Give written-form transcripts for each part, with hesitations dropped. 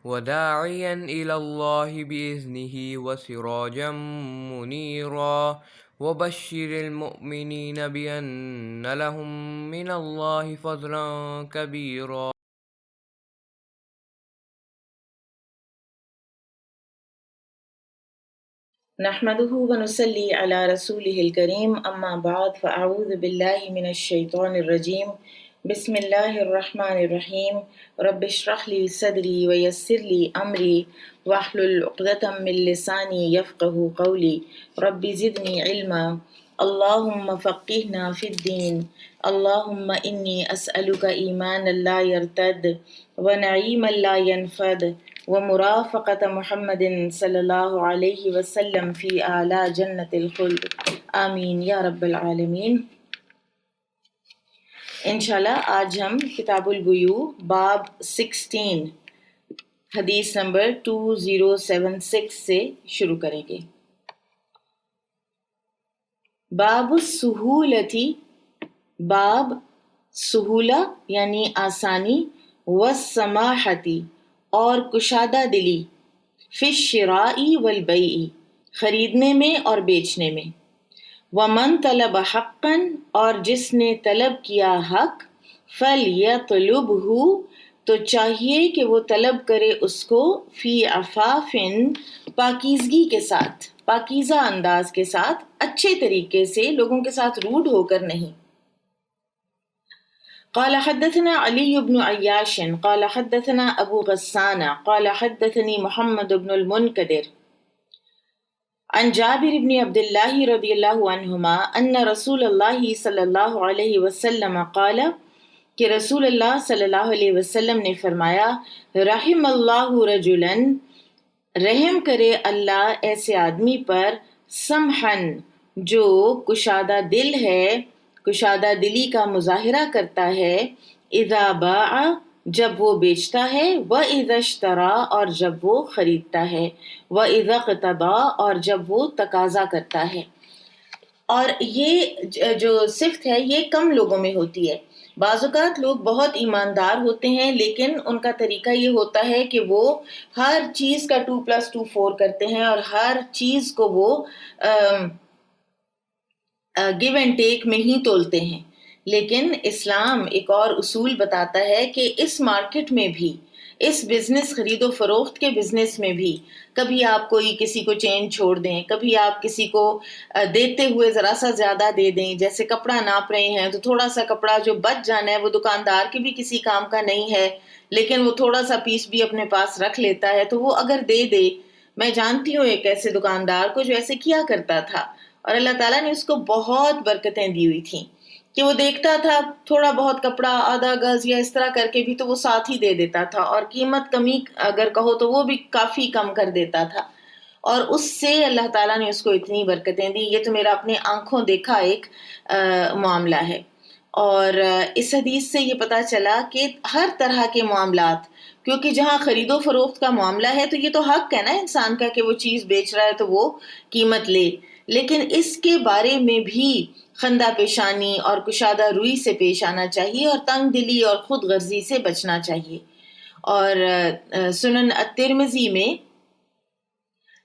وداعيا إلى الله بإذنه وسراجا منيرا وبشر المؤمنين بأن لهم من الله فضلا كبيرا. نحمده ونصلي على رسوله الكريم اما بعد فاعوذ بالله من الشيطان الرجيم بسم الله الرحمن الرحيم رب اشرح لي صدري ويسر لي امري واحلل عقدة من لساني يفقه قولي رب زدني علما اللهم فقهنا في الدين اللهم اني اسالك ايمانا لا يرتد ونعيما لا ينفد ومرافقة محمد صلی اللہ علیہ وسلم فی اعلیٰ جنت الخلد آمین یا رب العالمین۔ انشاءاللہ آج ہم کتاب البیوع باب 16 حدیث نمبر 2076 سے شروع کریں گے۔ باب السہولتی، باب سہولہ یعنی آسانی، والسماحتی اور کشادہ دلی، فی الشراء والبیع خریدنے میں اور بیچنے میں، ومن طلب حقا اور جس نے طلب کیا حق، فلیطلبہ تو چاہیے کہ وہ طلب کرے اس کو، فی عفاف پاکیزگی کے ساتھ، پاکیزہ انداز کے ساتھ، اچھے طریقے سے، لوگوں کے ساتھ روڈ ہو کر نہیں۔ قال حدثنا علي بن عياش قال حدثنا أبو غسان قال حدثني محمد بن المنكدر عن جابر بن عبد الله رضي الله عنهما أن رسول الله صلى الله عليه وسلم قال کہ رسول اللہ صلی اللہ علیہ وسلم نے فرمایا، رحم اللہ رجلا، رحم کرے اللہ ایسے آدمی پر، سمحن جو کشادہ دل ہے، کشادہ دلی کا مظاہرہ کرتا ہے، اذا باع جب وہ بیچتا ہے، واذا اشترى اور جب وہ خریدتا ہے، واذا اقتضى اور جب وہ تقاضا کرتا ہے۔ اور یہ جو صفت ہے یہ کم لوگوں میں ہوتی ہے۔ بعض اوقات لوگ بہت ایماندار ہوتے ہیں لیکن ان کا طریقہ یہ ہوتا ہے کہ وہ ہر چیز کا 2+2 4 کرتے ہیں اور ہر چیز کو وہ گیو اینڈ ٹیک میں ہی تولتے ہیں۔ لیکن اسلام ایک اور اصول بتاتا ہے کہ اس مارکیٹ میں بھی، اس بزنس خرید و فروخت کے بزنس میں بھی، کبھی آپ کوئی کسی کو چین چھوڑ دیں، کبھی آپ کسی کو دیتے ہوئے ذرا سا زیادہ دے دیں، جیسے کپڑا ناپ رہے ہیں تو تھوڑا سا کپڑا جو بچ جانا ہے وہ دکاندار کے بھی کسی کام کا نہیں ہے، لیکن وہ تھوڑا سا پیس بھی اپنے پاس رکھ لیتا ہے تو وہ اگر دے دے، میں جانتی ہوں ایک ایسے دکاندار کو جو ایسے کیا کرتا تھا اور اللہ تعالیٰ نے اس کو بہت برکتیں دی ہوئی تھیں کہ وہ دیکھتا تھا تھوڑا بہت کپڑا آدھا گز یا اس طرح کر کے بھی تو وہ ساتھ ہی دے دیتا تھا، اور قیمت کمی اگر کہو تو وہ بھی کافی کم کر دیتا تھا، اور اس سے اللہ تعالیٰ نے اس کو اتنی برکتیں دی۔ یہ تو میرا اپنے آنکھوں دیکھا ایک معاملہ ہے۔ اور اس حدیث سے یہ پتہ چلا کہ ہر طرح کے معاملات، کیونکہ جہاں خرید و فروخت کا معاملہ ہے تو یہ تو حق ہے نا انسان کا کہ وہ چیز بیچ رہا ہے تو وہ قیمت لے، لیکن اس کے بارے میں بھی خندہ پیشانی اور کشادہ روئی سے پیش آنا چاہیے اور تنگ دلی اور خود غرضی سے بچنا چاہیے۔ اور سنن الترمذی میں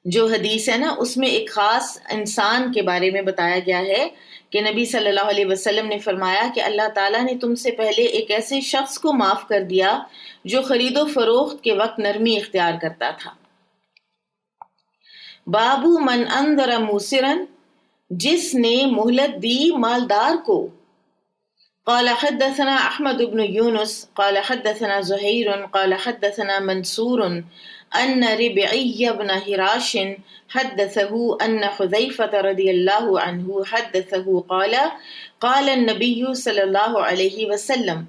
جو حدیث ہے نا اس میں ایک خاص انسان کے بارے میں بتایا گیا ہے کہ نبی صلی اللہ علیہ وسلم نے فرمایا کہ اللہ تعالیٰ نے تم سے پہلے ایک ایسے شخص کو معاف کر دیا جو خرید و فروخت کے وقت نرمی اختیار کرتا تھا۔ بابو من انذر موسرن، جس نے مہلت دی مالدار کو۔ قال حدثنا احمد بن يونس قال حدثنا زهير قال حدثنا منصور ان ربعي بن هراش حدثه ان حذيفة رضي الله عنه حدثه قال قال النبي صلی اللہ علیہ وسلم،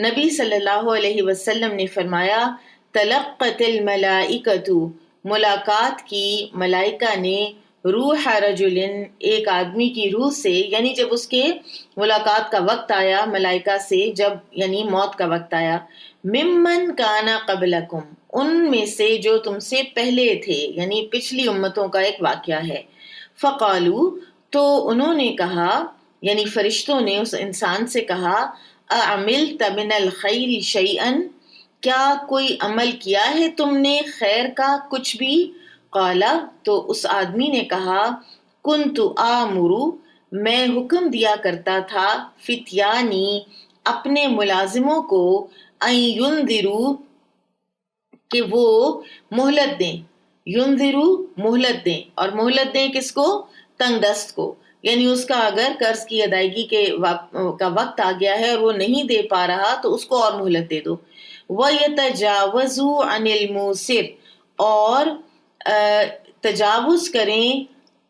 نبی صلی اللہ علیہ وسلم نے فرمایا، تلقت الملائکۃ، ملاقات کی ملائکہ نے، روح رجل، ایک آدمی کی روح سے، یعنی جب اس کے ملاقات کا وقت آیا ملائکہ سے، جب یعنی موت کا وقت آیا، ممن کانا قبلکم، ان میں سے جو تم سے پہلے تھے، یعنی پچھلی امتوں کا ایک واقعہ ہے۔ فقالو، تو انہوں نے کہا، یعنی فرشتوں نے اس انسان سے کہا، اعملت من الخیر شیئا، کیا کوئی عمل کیا ہے تم نے خیر کا کچھ بھی؟ قالا، تو اس آدمی نے کہا، کنت آمرو، میں حکم دیا کرتا تھا، فتیانی، اپنے ملازموں کو، ان ینذروا، کہ وہ مہلت دیں، ینذروا مہلت دیں، اور مہلت دیں کس کو؟ تنگ دست کو، یعنی اس کا اگر قرض کی ادائیگی کا وقت آ گیا ہے اور وہ نہیں دے پا رہا تو اس کو اور مہلت دے دو۔ وَيَتَجَاوَزُوا عَنِ الْمُوسِرِ، اور تجاوز کریں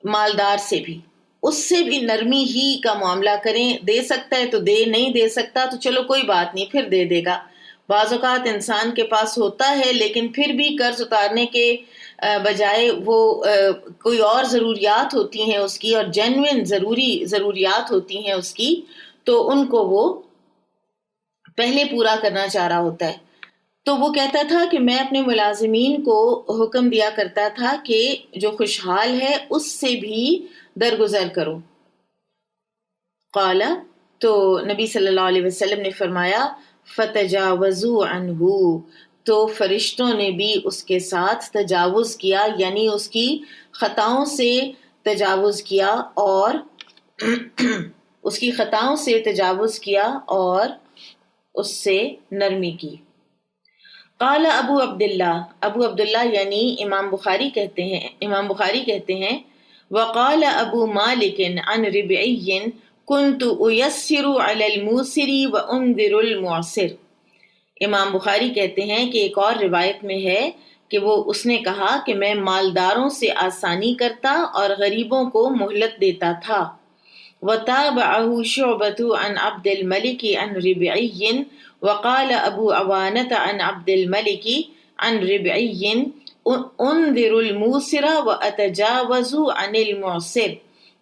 مالدار سے بھی، اس سے بھی نرمی ہی کا معاملہ کریں، دے سکتا ہے تو دے، نہیں دے سکتا تو چلو کوئی بات نہیں، پھر دے دے گا۔ بعض اوقات انسان کے پاس ہوتا ہے لیکن پھر بھی قرض اتارنے کے بجائے وہ کوئی اور ضروریات ہوتی ہیں اس کی، اور جینوئن ضروریات ہوتی ہیں اس کی، تو ان کو وہ پہلے پورا کرنا چاہ رہا ہوتا ہے۔ تو وہ کہتا تھا کہ میں اپنے ملازمین کو حکم دیا کرتا تھا کہ جو خوشحال ہے اس سے بھی درگزر کرو۔ قال، تو نبی صلی اللہ علیہ وسلم نے فرمایا، فتجاوزوا عنہ، تو فرشتوں نے بھی اس کے ساتھ تجاوز کیا، یعنی اس کی خطاؤں سے تجاوز کیا، اور اس کی خطاؤں سے تجاوز کیا اور اس سے نرمی کی۔ قال ابو عبداللہ یعنی امام بخاری کہتے ہیں وقال ابو مالک عن ربعی كنت أيسر على الموسر وأنذر المعسر۔ امام بخاری کہتے ہیں کہ ایک اور روایت میں ہے کہ اس نے کہا کہ میں مالداروں سے آسانی کرتا اور غریبوں کو مہلت دیتا تھا۔ وتابعه شعبة عن عبد الملك عن ربعي وقال ابو عوانة عن عبد الملك عن ربعي انذر الموسر واتجاوز عن المعسر،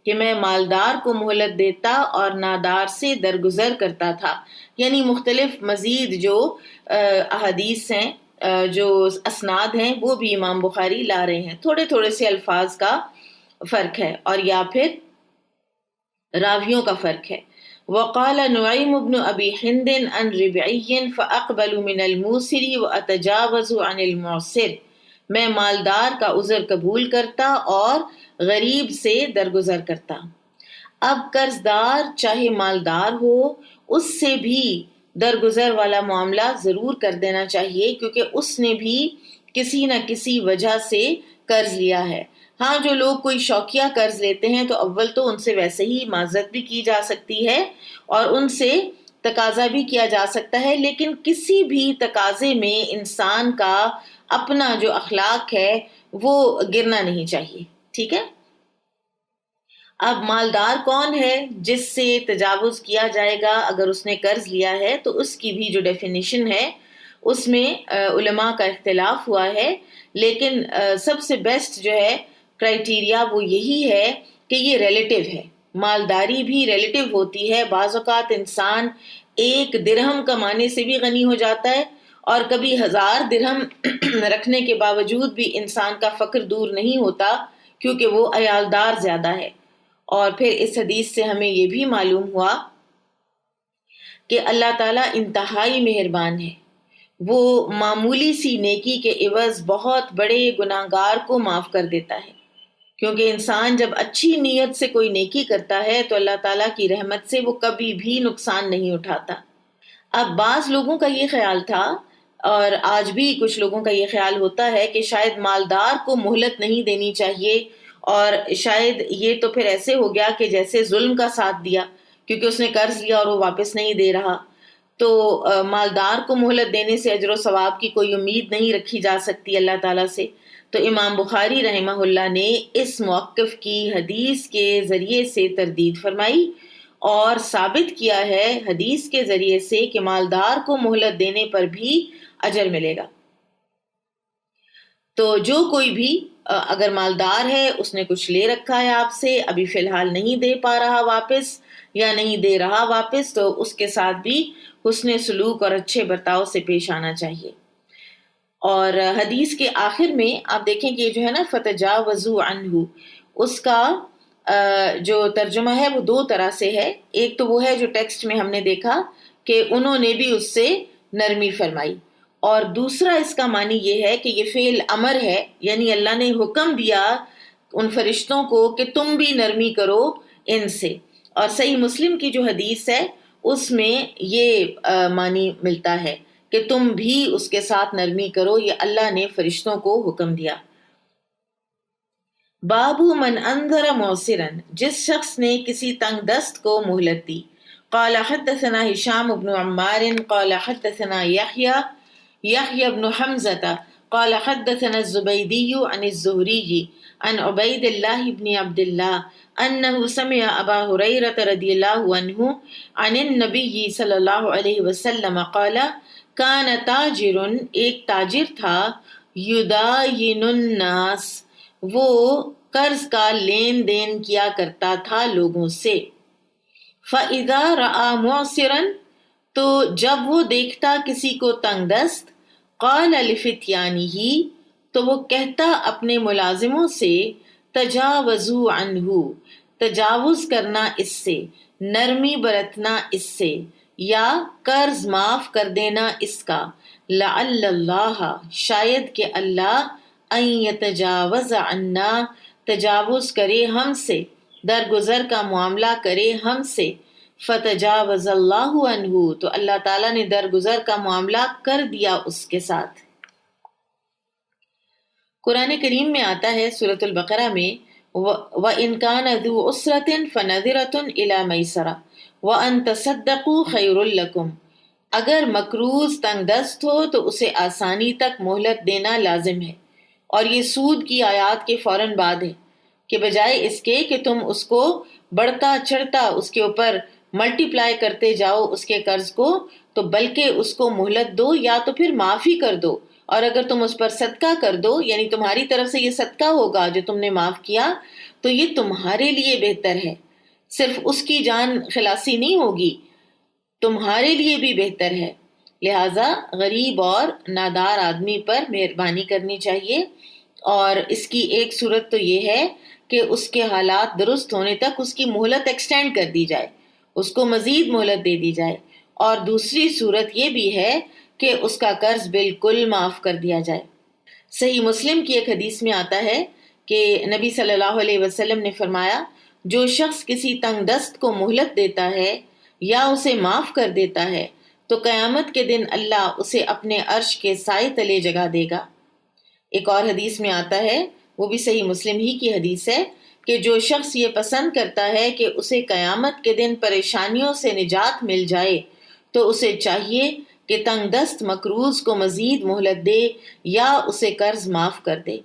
کہ میں مالدار کو مہلت دیتا اور نادار سے درگزر کرتا تھا۔ یعنی مختلف مزید جو احادیث ہیں، جو اسناد ہیں، وہ بھی امام بخاری لا رہے ہیں، تھوڑے تھوڑے سے الفاظ کا فرق ہے اور یا پھر راویوں کا فرق ہے۔ وقال نعیم بن ابی ہند عن ربعی فاقبل من الموسر واتجاوز عن المعسر، میں مالدار کا عذر قبول کرتا اور غریب سے درگزر کرتا۔ اب قرض دار چاہے مالدار ہو، اس سے بھی درگزر والا معاملہ ضرور کر دینا چاہیے، کیونکہ اس نے بھی کسی نہ کسی وجہ سے قرض لیا ہے۔ ہاں، جو لوگ کوئی شوقیہ قرض لیتے ہیں تو اول تو ان سے ویسے ہی معذرت بھی کی جا سکتی ہے اور ان سے تقاضا بھی کیا جا سکتا ہے، لیکن کسی بھی تقاضے میں انسان کا اپنا جو اخلاق ہے وہ گرنا نہیں چاہیے، ٹھیک ہے؟ اب مالدار کون ہے جس سے تجاوز کیا جائے گا اگر اس نے قرض لیا ہے؟ تو اس کی بھی جو ڈیفینیشن ہے اس میں علماء کا اختلاف ہوا ہے، لیکن سب سے بیسٹ جو ہے کرائٹیریا وہ یہی ہے کہ یہ ریلیٹیو ہے۔ مالداری بھی ریلیٹیو ہوتی ہے، بعض اوقات انسان 1 درہم کمانے سے بھی غنی ہو جاتا ہے اور کبھی 1000 درہم رکھنے کے باوجود بھی انسان کا فقر دور نہیں ہوتا، کیونکہ وہ عیالدار زیادہ ہے۔ اور پھر اس حدیث سے ہمیں یہ بھی معلوم ہوا کہ اللہ تعالیٰ انتہائی مہربان ہے، وہ معمولی سی نیکی کے عوض بہت بڑے گناہگار کو معاف کر دیتا ہے، کیونکہ انسان جب اچھی نیت سے کوئی نیکی کرتا ہے تو اللہ تعالیٰ کی رحمت سے وہ کبھی بھی نقصان نہیں اٹھاتا۔ اب بعض لوگوں کا یہ خیال تھا، اور آج بھی کچھ لوگوں کا یہ خیال ہوتا ہے کہ شاید مالدار کو مہلت نہیں دینی چاہیے، اور شاید یہ تو پھر ایسے ہو گیا کہ جیسے ظلم کا ساتھ دیا، کیونکہ اس نے قرض لیا اور وہ واپس نہیں دے رہا، تو مالدار کو مہلت دینے سے اجر و ثواب کی کوئی امید نہیں رکھی جا سکتی اللہ تعالیٰ سے۔ تو امام بخاری رحمہ اللہ نے اس موقف کی حدیث کے ذریعے سے تردید فرمائی اور ثابت کیا ہے حدیث کے ذریعے سے کہ مالدار کو مہلت دینے پر بھی اجر ملے گا۔ تو جو کوئی بھی اگر مالدار ہے، اس نے کچھ لے رکھا ہے آپ سے، ابھی فی الحال نہیں دے پا رہا واپس یا نہیں دے رہا واپس، تو اس کے ساتھ بھی حسن سلوک اور اچھے برتاؤ سے پیش آنا چاہیے۔ اور حدیث کے آخر میں آپ دیکھیں کہ یہ جو ہے نا فتجاوزوا عنہ، اس کا جو ترجمہ ہے وہ 2 طرح سے ہے۔ ایک تو وہ ہے جو ٹیکسٹ میں ہم نے دیکھا کہ انہوں نے بھی اس سے نرمی فرمائی، اور دوسرا اس کا معنی یہ ہے کہ یہ فعل امر ہے، یعنی اللہ نے حکم دیا ان فرشتوں کو کہ تم بھی نرمی کرو ان سے. اور صحیح مسلم کی جو حدیث ہے اس میں یہ معنی ملتا ہے کہ تم بھی اس کے ساتھ نرمی کرو، یہ اللہ نے فرشتوں کو حکم دیا. بابو من انذر موسرن، جس شخص نے کسی تنگ دست کو مہلت دی. قال حدثنا هشام بن عمار قال حدثنا يحيى بن حمزة قال حدثنا الزبيدي عن الزهري عن عبيد الله بن عبد الله أنه سمع أبا هريرة رضي الله عنه عن النبي صلى الله عليه وسلم قال كان تاجر، ایک تاجر تھا، يداين الناس، وہ قرض کا لین دین کیا کرتا تھا لوگوں سے. فَإِذَا رَأَى مُعْسِرًا، تو جب وہ دیکھتا کسی کو تنگ دست، قال لِفِتْيَانِهِ، تو وہ کہتا اپنے ملازموں سے، تجاوزوا عنہ، تجاوز کرنا اس سے، نرمی برتنا اس سے، یا قرض معاف کر دینا اس کا. لعل اللہ، شاید کہ اللہ، ان یتجاوز عنا، تجاوز کرے ہم سے، درگزر کا معاملہ کرے ہم سے. فتجاوز اللہ عنہ، تو اللہ تعالیٰ نے درگزر کا معاملہ کر دیا اس کے ساتھ. قرآن کریم میں آتا ہے سورۃ البقرہ میں، وَإِنْ كَانَ ذُو عُسْرَةٍ فَنَظِرَةٌ إِلَى مَيْسَرَةٍ وَأَنْ تَصَدَّقُوا خَيْرٌ لَكُمْ، اگر مقروض تنگ دست ہو تو اسے آسانی تک مہلت دینا لازم ہے. اور یہ سود کی آیات کے فوراً بعد ہے کہ بجائے اس کے کہ تم اس کو بڑھتا چڑھتا اس کے اوپر ملٹی پلائی کرتے جاؤ اس کے قرض کو، تو بلکہ اس کو مہلت دو یا تو پھر معافی کر دو. اور اگر تم اس پر صدقہ کر دو، یعنی تمہاری طرف سے یہ صدقہ ہوگا جو تم نے معاف کیا، تو یہ تمہارے لیے بہتر ہے. صرف اس کی جان خلاصی نہیں ہوگی، تمہارے لیے بھی بہتر ہے. لہٰذا غریب اور نادار آدمی پر مہربانی کرنی چاہیے. اور اس کی ایک صورت تو یہ ہے کہ اس کے حالات درست ہونے تک اس کی مہلت ایکسٹینڈ کر دی جائے، اس کو مزید مہلت دے دی جائے. اور دوسری صورت یہ بھی ہے کہ اس کا قرض بالکل معاف کر دیا جائے. صحیح مسلم کی ایک حدیث میں آتا ہے کہ نبی صلی اللہ علیہ وسلم نے فرمایا، جو شخص کسی تنگ دست کو مہلت دیتا ہے یا اسے معاف کر دیتا ہے تو قیامت کے دن اللہ اسے اپنے عرش کے سائے تلے جگہ دے گا. ایک اور حدیث میں آتا ہے، وہ بھی صحیح مسلم ہی کی حدیث ہے، کہ جو شخص یہ پسند کرتا ہے کہ اسے قیامت کے دن پریشانیوں سے نجات مل جائے تو اسے چاہیے کہ تنگ دست مقروض کو مزید مہلت دے یا اسے قرض معاف کر دے.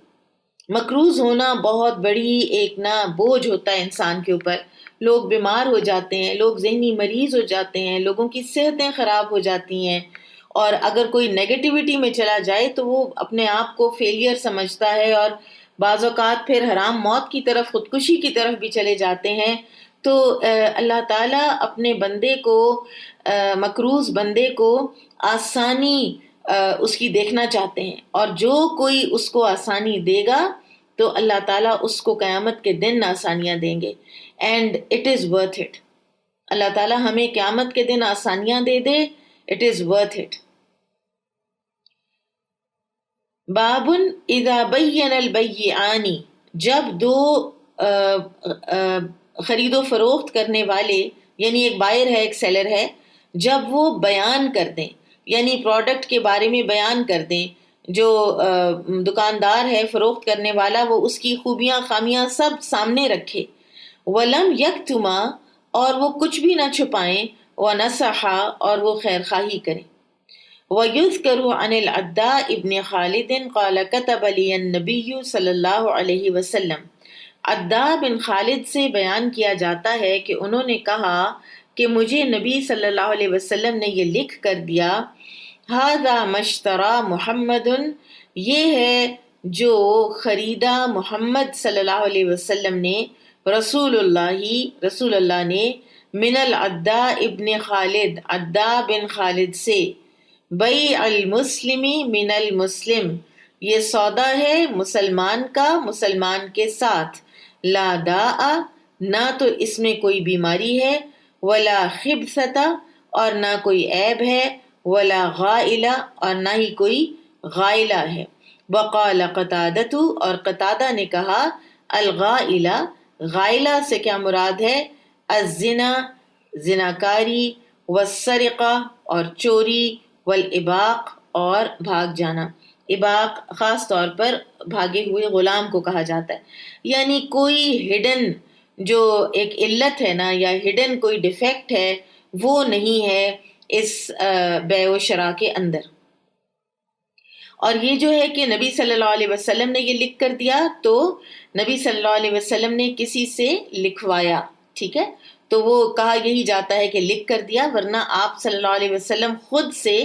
مقروض ہونا بہت بڑی ایک بوجھ ہوتا ہے انسان کے اوپر. لوگ بیمار ہو جاتے ہیں، لوگ ذہنی مریض ہو جاتے ہیں، لوگوں کی صحتیں خراب ہو جاتی ہیں. اور اگر کوئی نیگیٹیوٹی میں چلا جائے تو وہ اپنے آپ کو فیلئر سمجھتا ہے، اور بعض اوقات پھر حرام موت کی طرف، خودکشی کی طرف بھی چلے جاتے ہیں. تو اللہ تعالیٰ اپنے بندے کو، مقروض بندے کو آسانی اس کی دیکھنا چاہتے ہیں، اور جو کوئی اس کو آسانی دے گا تو اللہ تعالیٰ اس کو قیامت کے دن آسانیاں دیں گے. And it is worth it. اللہ تعالیٰ ہمیں قیامت کے دن آسانیاں دے دے، اٹ از ورتھ اٹ. بابن اذا بین البیعان، جب دو خرید و فروخت کرنے والے، یعنی ایک بائر ہے ایک سیلر ہے، جب وہ بیان کر دیں، یعنی پروڈکٹ کے بارے میں بیان کر دیں، جو دکاندار ہے فروخت کرنے والا، وہ اس کی خوبیاں خامیاں سب سامنے رکھے. ولم یکتما، اور وہ کچھ بھی نہ چھپائیں، ونصحا، اور وہ خیر خواہی کریں. وَيُذْكَرُ عَنِ الْعَدَّاءِ ابْنِ خَالِدٍ قَالَ كَتَبَ لِيَ النَّبِيُّ صلی اللہ علیہ وسلم. عدّا بن خالد سے بیان کیا جاتا ہے کہ انہوں نے کہا کہ مجھے نبی صلی اللہ علیہ وسلم نے یہ لکھ کر دیا، هَذَا مَشْتَرَى مُحَمَّدٌ، یہ ہے جو خریدا محمد صلی اللہ علیہ وسلم نے، رسول اللہ نے، من العدّاء ابن خالد، عدّا بن خالد سے. بیع المسلمی من المسلم، یہ سودا ہے مسلمان کا مسلمان کے ساتھ. لا داء، نہ تو اس میں کوئی بیماری ہے، ولا خبثۃ، اور نہ کوئی عیب ہے، ولا غائلہ اور نہ ہی کوئی غائلہ ہے. وقال قتادہ اور قتادہ نے کہا الغائلہ، غائلہ سے کیا مراد ہے؟ الزنا، زناکاری، والسرقہ اور چوری، والاباق اور بھاگ جانا. اباق خاص طور پر بھاگے ہوئے غلام کو کہا جاتا ہے. یعنی کوئی ہڈن جو ایک علت ہے نا، یا ہڈن کوئی ڈیفیکٹ ہے، وہ نہیں ہے اس بیع و شراء کے اندر. اور یہ جو ہے کہ نبی صلی اللہ علیہ وسلم نے یہ لکھ کر دیا، تو نبی صلی اللہ علیہ وسلم نے کسی سے لکھوایا، ٹھیک ہے، تو وہ کہا یہی جاتا ہے کہ لکھ کر دیا، ورنہ آپ صلی اللہ علیہ وسلم خود سے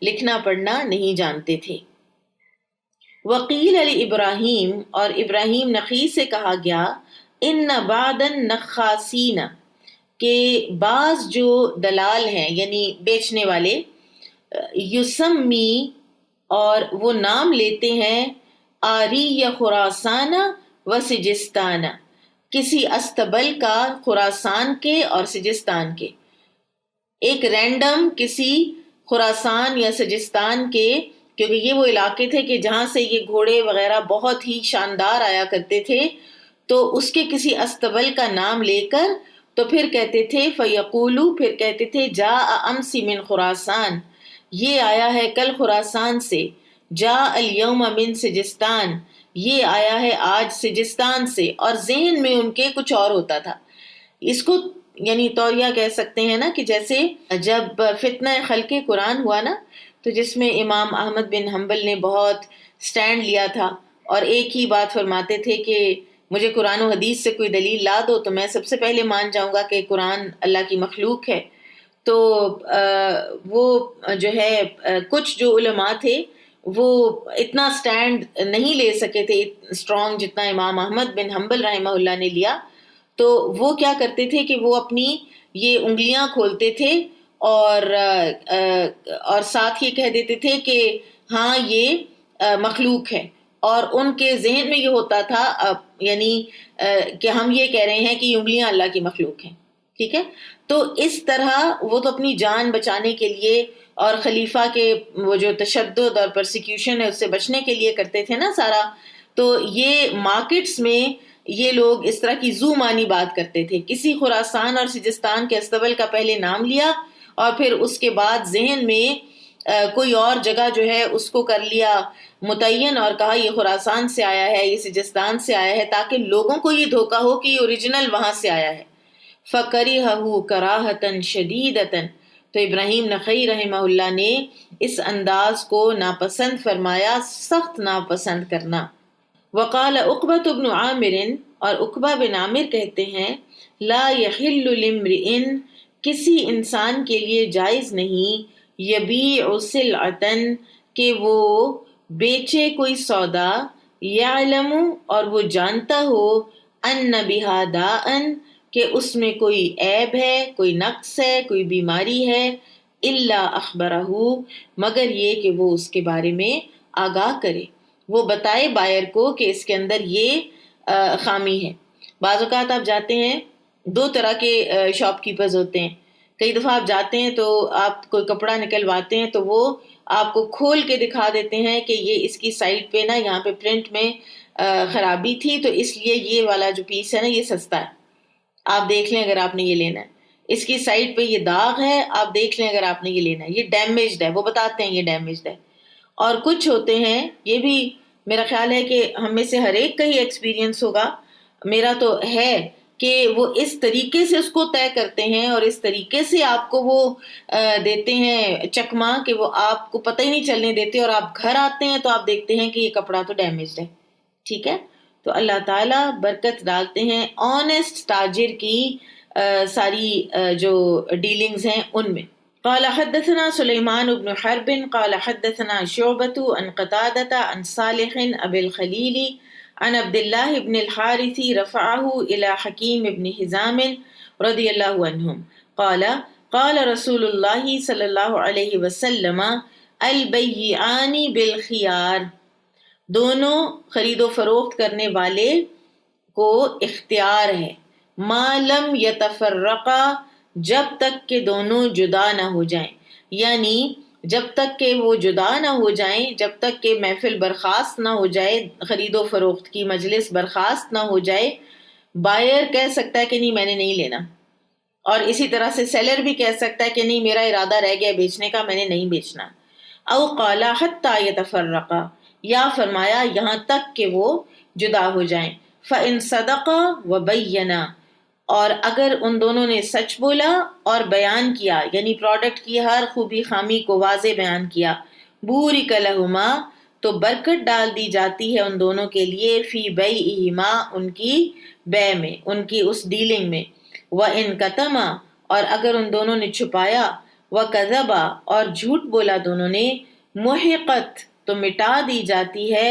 لکھنا پڑھنا نہیں جانتے تھے. وقیل علی ابراہیم اور ابراہیم نخعی سے کہا گیا ان بعض النخاسین کہ بعض جو دلال ہیں یعنی بیچنے والے، یسمی اور وہ نام لیتے ہیں آری یا خراسان و سجستان، کسی استبل کا خراسان کے اور سجستان کے. ایک رینڈم کسی خراسان یا سجستان کے، کیونکہ یہ وہ علاقے تھے کہ جہاں سے یہ گھوڑے وغیرہ بہت ہی شاندار آیا کرتے تھے، تو اس کے کسی استبل کا نام لے کر تو پھر کہتے تھے فیقولو، پھر کہتے تھے جاء امسی من خراسان، یہ آیا ہے کل خراسان سے، جاء الیوم من سجستان، یہ آیا ہے آج سجستان سے. اور ذہن میں ان کے کچھ اور ہوتا تھا. اس کو یعنی توریہ کہہ سکتے ہیں نا، کہ جیسے جب فتنہ خلق قرآن ہوا نا، تو جس میں امام احمد بن حنبل نے بہت سٹینڈ لیا تھا اور ایک ہی بات فرماتے تھے کہ مجھے قرآن و حدیث سے کوئی دلیل لا دو تو میں سب سے پہلے مان جاؤں گا کہ قرآن اللہ کی مخلوق ہے. تو وہ جو ہے کچھ جو علماء تھے وہ اتنا سٹینڈ نہیں لے سکے تھے اسٹرانگ جتنا امام احمد بن حنبل رحمہ اللہ نے لیا. تو وہ کیا کرتے تھے کہ وہ اپنی یہ انگلیاں کھولتے تھے اور ساتھ یہ کہہ دیتے تھے کہ ہاں یہ مخلوق ہے، اور ان کے ذہن میں یہ ہوتا تھا یعنی کہ ہم یہ کہہ رہے ہیں کہ یہ انگلیاں اللہ کی مخلوق ہیں، ٹھیک ہے. تو اس طرح وہ تو اپنی جان بچانے کے لیے اور خلیفہ کے وہ جو تشدد اور پرسیکیوشن ہے اس سے بچنے کے لیے کرتے تھے نا سارا. تو یہ مارکیٹس میں یہ لوگ اس طرح کی زو مانی بات کرتے تھے، کسی خراسان اور سجستان کے استبل کا پہلے نام لیا اور پھر اس کے بعد ذہن میں کوئی اور جگہ جو ہے اس کو کر لیا متعین اور کہا یہ خراسان سے آیا ہے، یہ سجستان سے آیا ہے، تاکہ لوگوں کو یہ دھوکہ ہو کہ یہ اوریجنل وہاں سے آیا ہے. فَكَرِهَهُ كَرَاهَةً شَدِيدَةً، تو ابراہیم نخعی رحمہ اللہ نے اس انداز کو ناپسند فرمایا، سخت ناپسند کرنا. وقال عقبہ بن عامر، اور عقبہ بن عامر کہتے ہیں لا يحل لامرئ، کسی انسان کے لیے جائز نہیں، یبیع سلعۃ، کہ وہ بیچے کوئی سودا، یعلم اور وہ جانتا ہو، ان بہا داء، کہ اس میں کوئی عیب ہے، کوئی نقص ہے، کوئی بیماری ہے، الا اخبرہ، مگر یہ کہ وہ اس کے بارے میں آگاہ کرے، وہ بتائے بائر کو کہ اس کے اندر یہ خامی ہے. بعض اوقات آپ جاتے ہیں، دو طرح کے شاپ کیپرز ہوتے ہیں. کئی دفعہ آپ جاتے ہیں تو آپ کوئی کپڑا نکلواتے ہیں تو وہ آپ کو کھول کے دکھا دیتے ہیں کہ یہ اس کی سائڈ پہ نا یہاں پہ پرنٹ میں خرابی تھی، تو اس لیے یہ والا جو پیس ہے نا یہ سستا ہے، آپ دیکھ لیں اگر آپ نے یہ لینا ہے. اس کی سائڈ پہ یہ داغ ہے، آپ دیکھ لیں اگر آپ نے یہ لینا ہے، یہ ڈیمیجڈ ہے، وہ بتاتے ہیں یہ ڈیمیجڈ ہے. اور کچھ ہوتے ہیں، یہ بھی میرا خیال ہے کہ ہم میں سے ہر ایک کا ہی ایکسپیرینس ہوگا، میرا تو ہے، کہ وہ اس طریقے سے اس کو طے کرتے ہیں اور اس طریقے سے آپ کو وہ دیتے ہیں چکما کہ وہ آپ کو پتہ ہی نہیں چلنے دیتے، اور آپ گھر آتے ہیں تو آپ دیکھتے ہیں کہ یہ کپڑا تو ڈیمیجڈ ہے. ٹھیک ہے، تو اللہ تعالیٰ برکت ڈالتے ہیں آنیسٹ تاجر کی ساری جو ڈیلنگز ہیں ان میں. قال حدثنا سليمان بن حرب قال حدثنا شعبة عن قتادة عن صالح أبي الخليل عن عبد الله بن الحارث رفعه إلى حكيم بن حزام رضي الله عنهم قال قال رسول الله صلى الله عليه وسلم البيعان بالخيار، دونوں خرید و فروخت کرنے والے کو اختیار ہے، ما لم یتفرقا، جب تک کہ دونوں جدا نہ ہو جائیں. یعنی جب تک کہ وہ جدا نہ ہو جائیں، جب تک کہ محفل برخاست نہ ہو جائے، خرید و فروخت کی مجلس برخاست نہ ہو جائے، بائر کہہ سکتا ہے کہ نہیں میں نے نہیں لینا، اور اسی طرح سے سیلر بھی کہہ سکتا ہے کہ نہیں میرا ارادہ رہ گیا بیچنے کا، میں نے نہیں بیچنا۔ او قال حتی یتفرقا، یا فرمایا یہاں تک کہ وہ جدا ہو جائیں۔ فإن صدقا وبینا، اور اگر ان دونوں نے سچ بولا اور بیان کیا، یعنی پروڈکٹ کی ہر خوبی خامی کو واضح بیان کیا، بورک لہما، تو برکت ڈال دی جاتی ہے ان دونوں کے لیے، فی بیعہما، ان کی بے میں، ان کی اس ڈیلنگ میں، وَإِن کتما، اور اگر ان دونوں نے چھپایا، وَکَذَبا، اور جھوٹ بولا دونوں نے، محقت، تو مٹا دی جاتی ہے،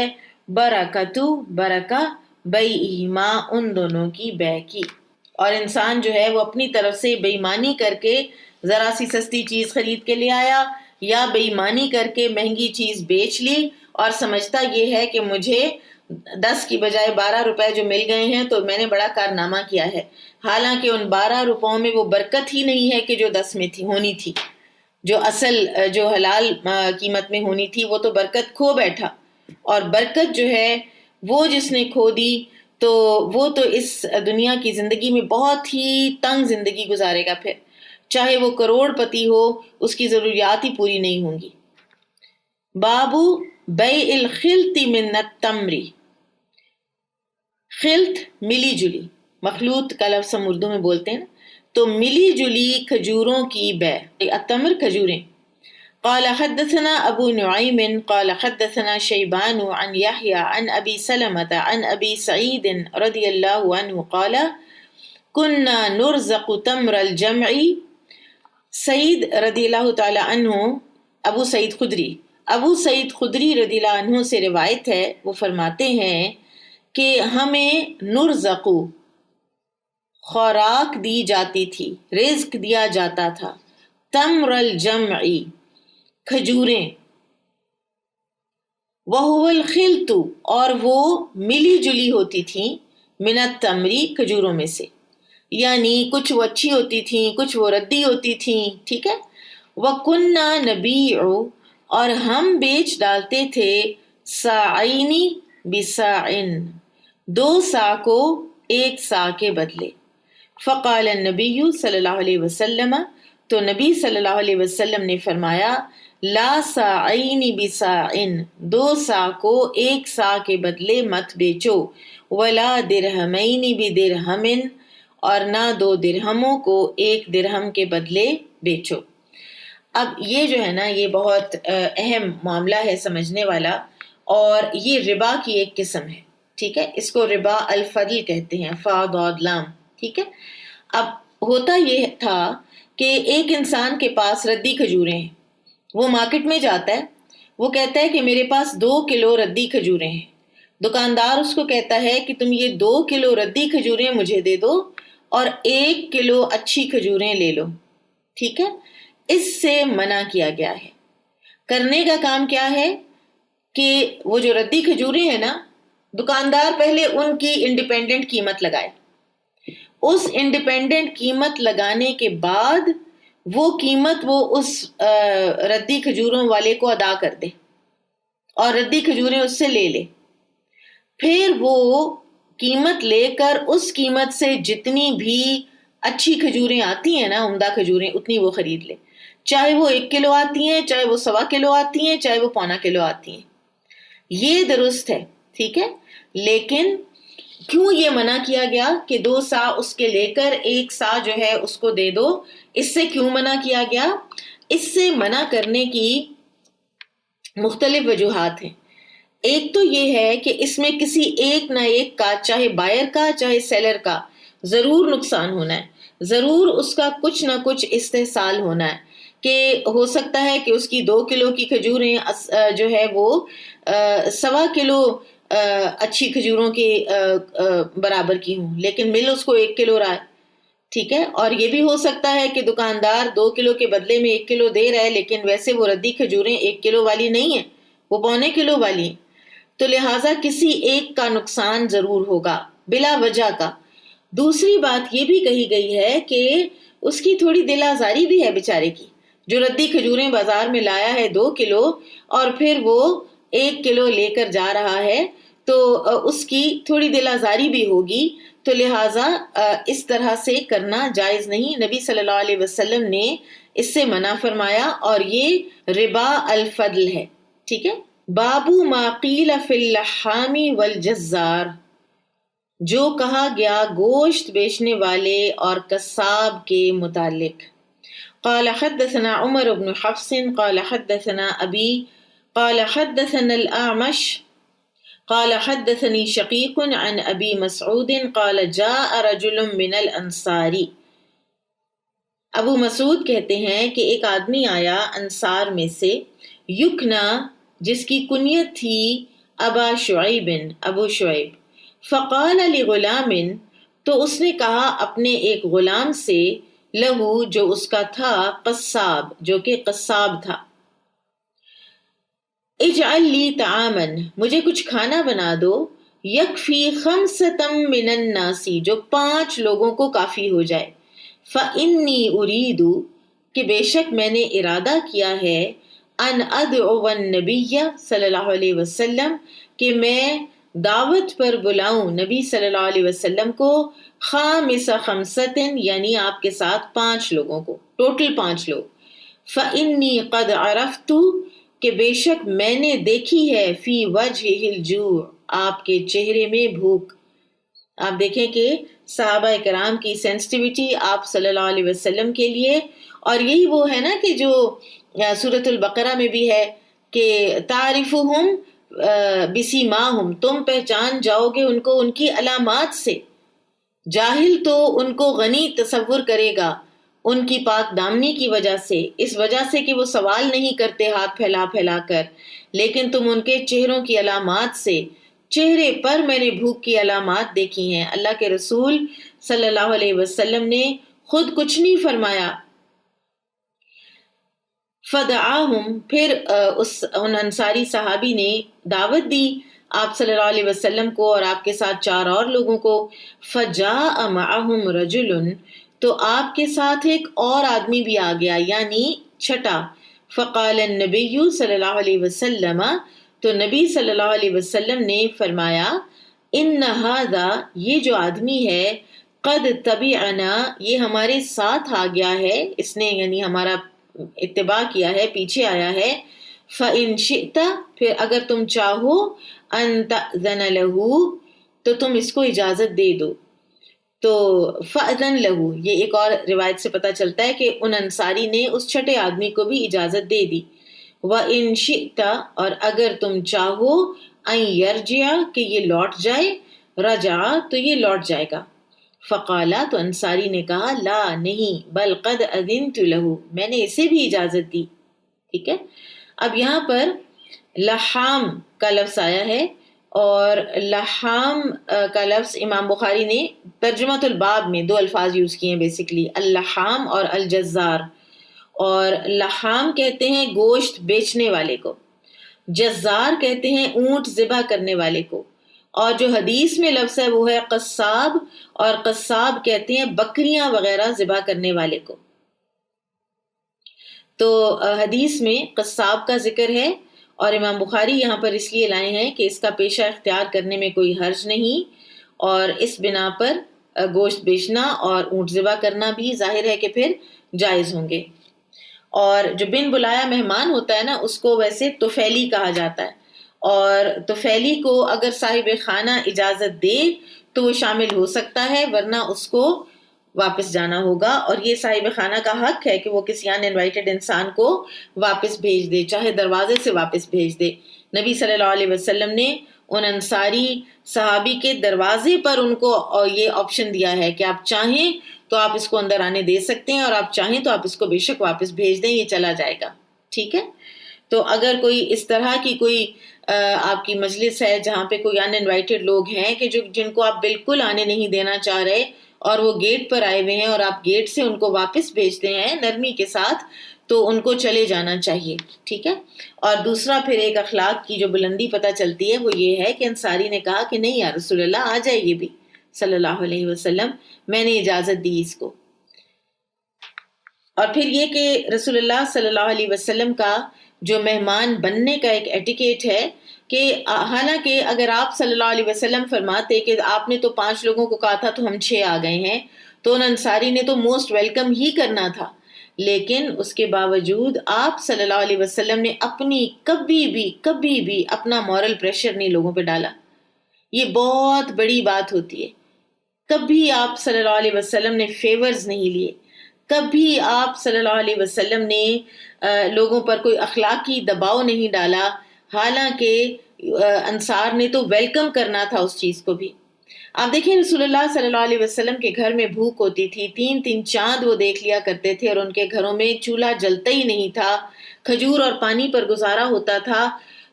برکتو، برکہ، بیعہما، ان دونوں کی بے کی۔ اور انسان جو ہے وہ اپنی طرف سے بے ایمانی کر کے ذرا سی سستی چیز خرید کے لے آیا، یا بے ایمانی کر کے مہنگی چیز بیچ لی، اور سمجھتا یہ ہے کہ مجھے 10 کی بجائے 12 روپے جو مل گئے ہیں تو میں نے بڑا کارنامہ کیا ہے، حالانکہ ان 12 روپوں میں وہ برکت ہی نہیں ہے کہ جو 10 میں تھی ہونی تھی، جو اصل جو حلال قیمت میں ہونی تھی وہ تو برکت کھو بیٹھا۔ اور برکت جو ہے وہ جس نے کھو دی تو وہ تو اس دنیا کی زندگی میں بہت ہی تنگ زندگی گزارے گا، پھر چاہے وہ کروڑ پتی ہو اس کی ضروریات ہی پوری نہیں ہوں گی۔ بابو بیع الخلط من التمر، خلط ملی جلی، مخلوط کا لفظ ہم اردو میں بولتے ہیں نا، تو ملی جلی کھجوروں کی بے، التمر کھجوریں۔ قال حدثنا ابو نعیم قال حدثنا شیبان عن یحیی عن ابی سلمة عن ابی سعید رضی اللہ عنہ قال كنا نرزق تمر الجمع، سعید رضی اللہ تعالی عنہ، ابو سعید خدری رضی اللہ عنہ سے روایت ہے، وہ فرماتے ہیں کہ ہمیں نرزق، خوراک دی جاتی تھی، رزق دیا جاتا تھا، تمر الجمع، کھجوریں، وَهُوَ الْخِلْطُ، اور وہ ملی جلی ہوتی تھیں، من التمری، کھجوروں میں سے، یعنی کچھ وہ اچھی ہوتی تھیں، کچھ وہ ردی ہوتی تھیں، ٹھیک ہے۔ وَكُنَّا نَبِيعُ، اور ہم بیچ ڈالتے تھے، سَاعَيْنِ بِسَاعٍ، 2 سا کو 1 سا کے بدلے۔ فقال النبی صلی اللہ علیہ وسلم، تو نبی صلی اللہ علیہ وسلم نے فرمایا، لا ساعین بساعن، 2 سا کو 1 سا کے بدلے مت بیچو، ولا درہمین بدرہم، اور نہ 2 درہموں کو 1 درہم کے بدلے بیچو۔ اب یہ جو ہے نا یہ بہت اہم معاملہ ہے سمجھنے والا، اور یہ ربا کی ایک قسم ہے، ٹھیک ہے، اس کو ربا الفضل کہتے ہیں، فا ضاد لام، ٹھیک ہے۔ اب ہوتا یہ تھا کہ ایک انسان کے پاس ردی کھجوریں ہیں، وہ مارکیٹ میں جاتا ہے، وہ کہتا ہے کہ میرے پاس 2 کلو ردی کھجوریں ہیں، دکاندار اس کو کہتا ہے کہ تم یہ 2 کلو ردی کھجوریں مجھے دے دو اور 1 کلو اچھی کھجوریں لے لو، ٹھیک ہے۔ اس سے منع کیا گیا ہے۔ کرنے کا کام کیا ہے کہ وہ جو ردی کھجوریں ہیں نا، دکاندار پہلے ان کی انڈیپینڈنٹ قیمت لگائے، اس انڈیپینڈنٹ قیمت لگانے کے بعد وہ قیمت وہ اس ردی کھجوروں والے کو ادا کر دے اور ردی کھجوریں اس سے لے لے، پھر وہ قیمت لے کر اس قیمت سے جتنی بھی اچھی کھجوریں آتی ہیں نا، عمدہ کھجوریں، اتنی وہ خرید لے، چاہے وہ 1 کلو آتی ہیں، چاہے وہ 1.25 کلو آتی ہیں، چاہے وہ 1.25 کلو آتی ہیں، یہ درست ہے، ٹھیک ہے۔ لیکن کیوں یہ منع کیا گیا کہ 2 سا اس کے لے کر 1 سا جو ہے اس کو دے دو؟ اس سے کیوں منع کیا گیا؟ اس سے منع کرنے کی مختلف وجوہات ہیں۔ ایک تو یہ ہے کہ اس میں کسی ایک نہ ایک کا، چاہے بائر کا چاہے سیلر کا، ضرور نقصان ہونا ہے، ضرور اس کا کچھ نہ کچھ استحصال ہونا ہے، کہ ہو سکتا ہے کہ اس کی 2 کلو کی کھجوریں جو ہے وہ 1.25 کلو اچھی کھجوروں کے برابر کی ہوں، لیکن مل اس کو 1 کلو رہا ہے، ٹھیک ہے۔ اور یہ بھی ہو سکتا ہے کہ دکاندار 2 کلو کے بدلے میں 1 کلو دے رہا ہے، لیکن ویسے وہ ردی کھجوریں 1 کلو والی نہیں ہیں، وہ 1.25 کلو والی ہیں، تو لہٰذا کسی ایک کا نقصان ضرور ہوگا بلا وجہ کا۔ دوسری بات یہ بھی کہی گئی ہے کہ اس کی تھوڑی دل آزاری بھی ہے بیچارے کی، جو ردی کھجوریں بازار میں لایا ہے 2 کلو اور پھر وہ 1 کلو لے کر جا رہا ہے تو اس کی تھوڑی دل آزاری بھی ہوگی، تو لہٰذا اس طرح سے کرنا جائز نہیں۔ نبی صلی اللہ علیہ وسلم نے اس سے منع فرمایا اور یہ ربا الفضل ہے، ٹھیک ہے۔ بابو ما قیل فی اللحام والجزار، جو کہا گیا گوشت بیچنے والے اور قصاب کے متعلق۔ قال حدثنا عمر بن حفص قال حدثنا ابی قال حدثنا الاعمش قال حدثني شقیق عن ابی مسعود قال جاء رجل من الانصار، ابو مسعود کہتے ہیں کہ ایک آدمی آیا انصار میں سے، یکنا جس کی کنیت تھی ابا شعیب، ابو شعیب، فقال لغلام، تو اس نے کہا اپنے ایک غلام سے، لہو جو اس کا تھا، قصاب جو کہ قصاب تھا، اجعل لی طعاما مجھے کچھ کھانا بنا دو، یکفی خمسۃ من الناس جو 5 لوگوں کو کافی ہو جائے، فانی ارید کہ بے شک میں نے ارادہ کیا ہے، ان ادعو النبی صلی اللہ علیہ وسلم کہ میں دعوت پر بلاؤں نبی صلی اللہ علیہ وسلم کو، خامس خمسۃ یعنی آپ کے ساتھ 5 لوگوں کو، ٹوٹل 5 لوگ، فانی قد عرفت کہ بے شک میں نے دیکھی ہے، فی وجہ الجوع آپ کے چہرے میں بھوک۔ آپ دیکھیں کہ صحابہ کرام کی سینسٹیوٹی آپ صلی اللہ علیہ وسلم کے لیے، اور یہی وہ ہے نا کہ جو سورۃ البقرہ میں بھی ہے کہ تعرفہم بسیماہم، تم پہچان جاؤ گے ان کو ان کی علامات سے، جاہل تو ان کو غنی تصور کرے گا ان کی پاک دامنی کی وجہ سے، اس وجہ سے کہ وہ سوال نہیں کرتے ہاتھ پھیلا پھیلا کر، لیکن تم ان کے چہروں کی علامات سے، چہرے پر میں نے بھوک کی علامات دیکھی ہیں۔ اللہ کے رسول صلی اللہ علیہ وسلم نے خود کچھ نہیں فرمایا۔ فدعاہم پھر ان انصاری صحابی نے دعوت دی آپ صلی اللہ علیہ وسلم کو اور آپ کے ساتھ 4 اور لوگوں کو، فجاء معہم رجل تو آپ کے ساتھ ایک اور آدمی بھی آ گیا، یعنی چھٹا، فقال النبی صلی اللہ علیہ وسلم تو نبی صلی اللہ علیہ وسلم نے فرمایا، ان ھذا یہ جو آدمی ہے، قد تبعنا یہ ہمارے ساتھ آ گیا ہے، اس نے یعنی ہمارا اتباع کیا ہے، پیچھے آیا ہے، فَإِن شِئْتَ پھر اگر تم چاہو، أَن تَأْذَنَ لَهُ تو تم اس کو اجازت دے دو، تو فَأْذَن لَهُ یہ ایک اور روایت سے پتہ چلتا ہے کہ ان انصاری نے اس چھٹے آدمی کو بھی اجازت دے دی، وَإِن شِئْتَ اور اگر تم چاہو، أَن يَرْجِعَ کہ یہ لوٹ جائے، رجع تو یہ لوٹ جائے گا، فقالا تو انصاری نے کہا، لا نہیں، بل قد اذنت له میں نے اسے بھی اجازت دی، ٹھیک ہے۔ اب یہاں پر لحام کا لفظ آیا ہے، اور لحام کا لفظ امام بخاری نے ترجمۃ الباب میں 2 الفاظ یوز کیے ہیں بیسیکلی، اللحام اور الجزار، اور لحام کہتے ہیں گوشت بیچنے والے کو، جزار کہتے ہیں اونٹ ذبح کرنے والے کو، اور جو حدیث میں لفظ ہے وہ ہے قصاب، اور قصاب کہتے ہیں بکریاں وغیرہ ذبح کرنے والے کو۔ تو حدیث میں قصاب کا ذکر ہے، اور امام بخاری یہاں پر اس لیے لائے ہیں کہ اس کا پیشہ اختیار کرنے میں کوئی حرج نہیں، اور اس بنا پر گوشت بیچنا اور اونٹ ذبح کرنا بھی ظاہر ہے کہ پھر جائز ہوں گے۔ اور جو بن بلایا مہمان ہوتا ہے نا، اس کو ویسے طفیلی کہا جاتا ہے، اور طفیلی کو اگر صاحب خانہ اجازت دے تو وہ شامل ہو سکتا ہے، ورنہ اس کو واپس جانا ہوگا، اور یہ صاحب خانہ کا حق ہے کہ وہ کسی ان انوائٹڈ انسان کو واپس بھیج دے، چاہے دروازے سے واپس بھیج دے۔ نبی صلی اللہ علیہ وسلم نے ان انصاری صحابی کے دروازے پر ان کو یہ آپشن دیا ہے کہ آپ چاہیں تو آپ اس کو اندر آنے دے سکتے ہیں، اور آپ چاہیں تو آپ اس کو بے شک واپس بھیج دیں، یہ چلا جائے گا، ٹھیک ہے۔ تو اگر کوئی اس طرح کی کوئی آپ کی مجلس ہے جہاں پہ کوئی ان انوائٹڈ لوگ ہیں کہ جن کو آپ بالکل آنے نہیں دینا چاہ رہے، اور وہ گیٹ پر آئے ہوئے ہیں، اور آپ گیٹ سے ان کو واپس بھیجتے ہیں نرمی کے ساتھ، تو ان کو چلے جانا چاہیے، ٹھیک ہے۔ اور دوسرا پھر ایک اخلاق کی جو بلندی پتہ چلتی ہے وہ یہ ہے کہ انصاری نے کہا کہ نہیں یا رسول اللہ، آ جائیے بھی صلی اللہ علیہ وسلم، میں نے اجازت دی اس کو۔ اور پھر یہ کہ رسول اللہ صلی اللہ علیہ وسلم کا جو مہمان بننے کا ایک ایٹیکیٹ ہے کہ حالانکہ اگر آپ صلی اللہ علیہ وسلم فرماتے کہ آپ نے تو 5 لوگوں کو کہا تھا تو ہم 6 آ گئے ہیں، تو ان انصاری نے تو موسٹ ویلکم ہی کرنا تھا، لیکن اس کے باوجود آپ صلی اللہ علیہ وسلم نے کبھی بھی اپنا مورل پریشر نہیں لوگوں پہ ڈالا. یہ بہت بڑی بات ہوتی ہے. کبھی آپ صلی اللہ علیہ وسلم نے فیورز نہیں لیے، کبھی آپ صلی اللہ علیہ وسلم نے لوگوں پر کوئی اخلاقی دباؤ نہیں ڈالا، حالانکہ انصار نے تو ویلکم کرنا تھا اس چیز کو بھی. آپ دیکھیں رسول اللہ صلی اللہ علیہ وسلم کے گھر میں بھوک ہوتی تھی، 3 چاند وہ دیکھ لیا کرتے تھے، اور ان کے گھروں میں چولہا جلتا ہی نہیں تھا، کھجور اور پانی پر گزارا ہوتا تھا.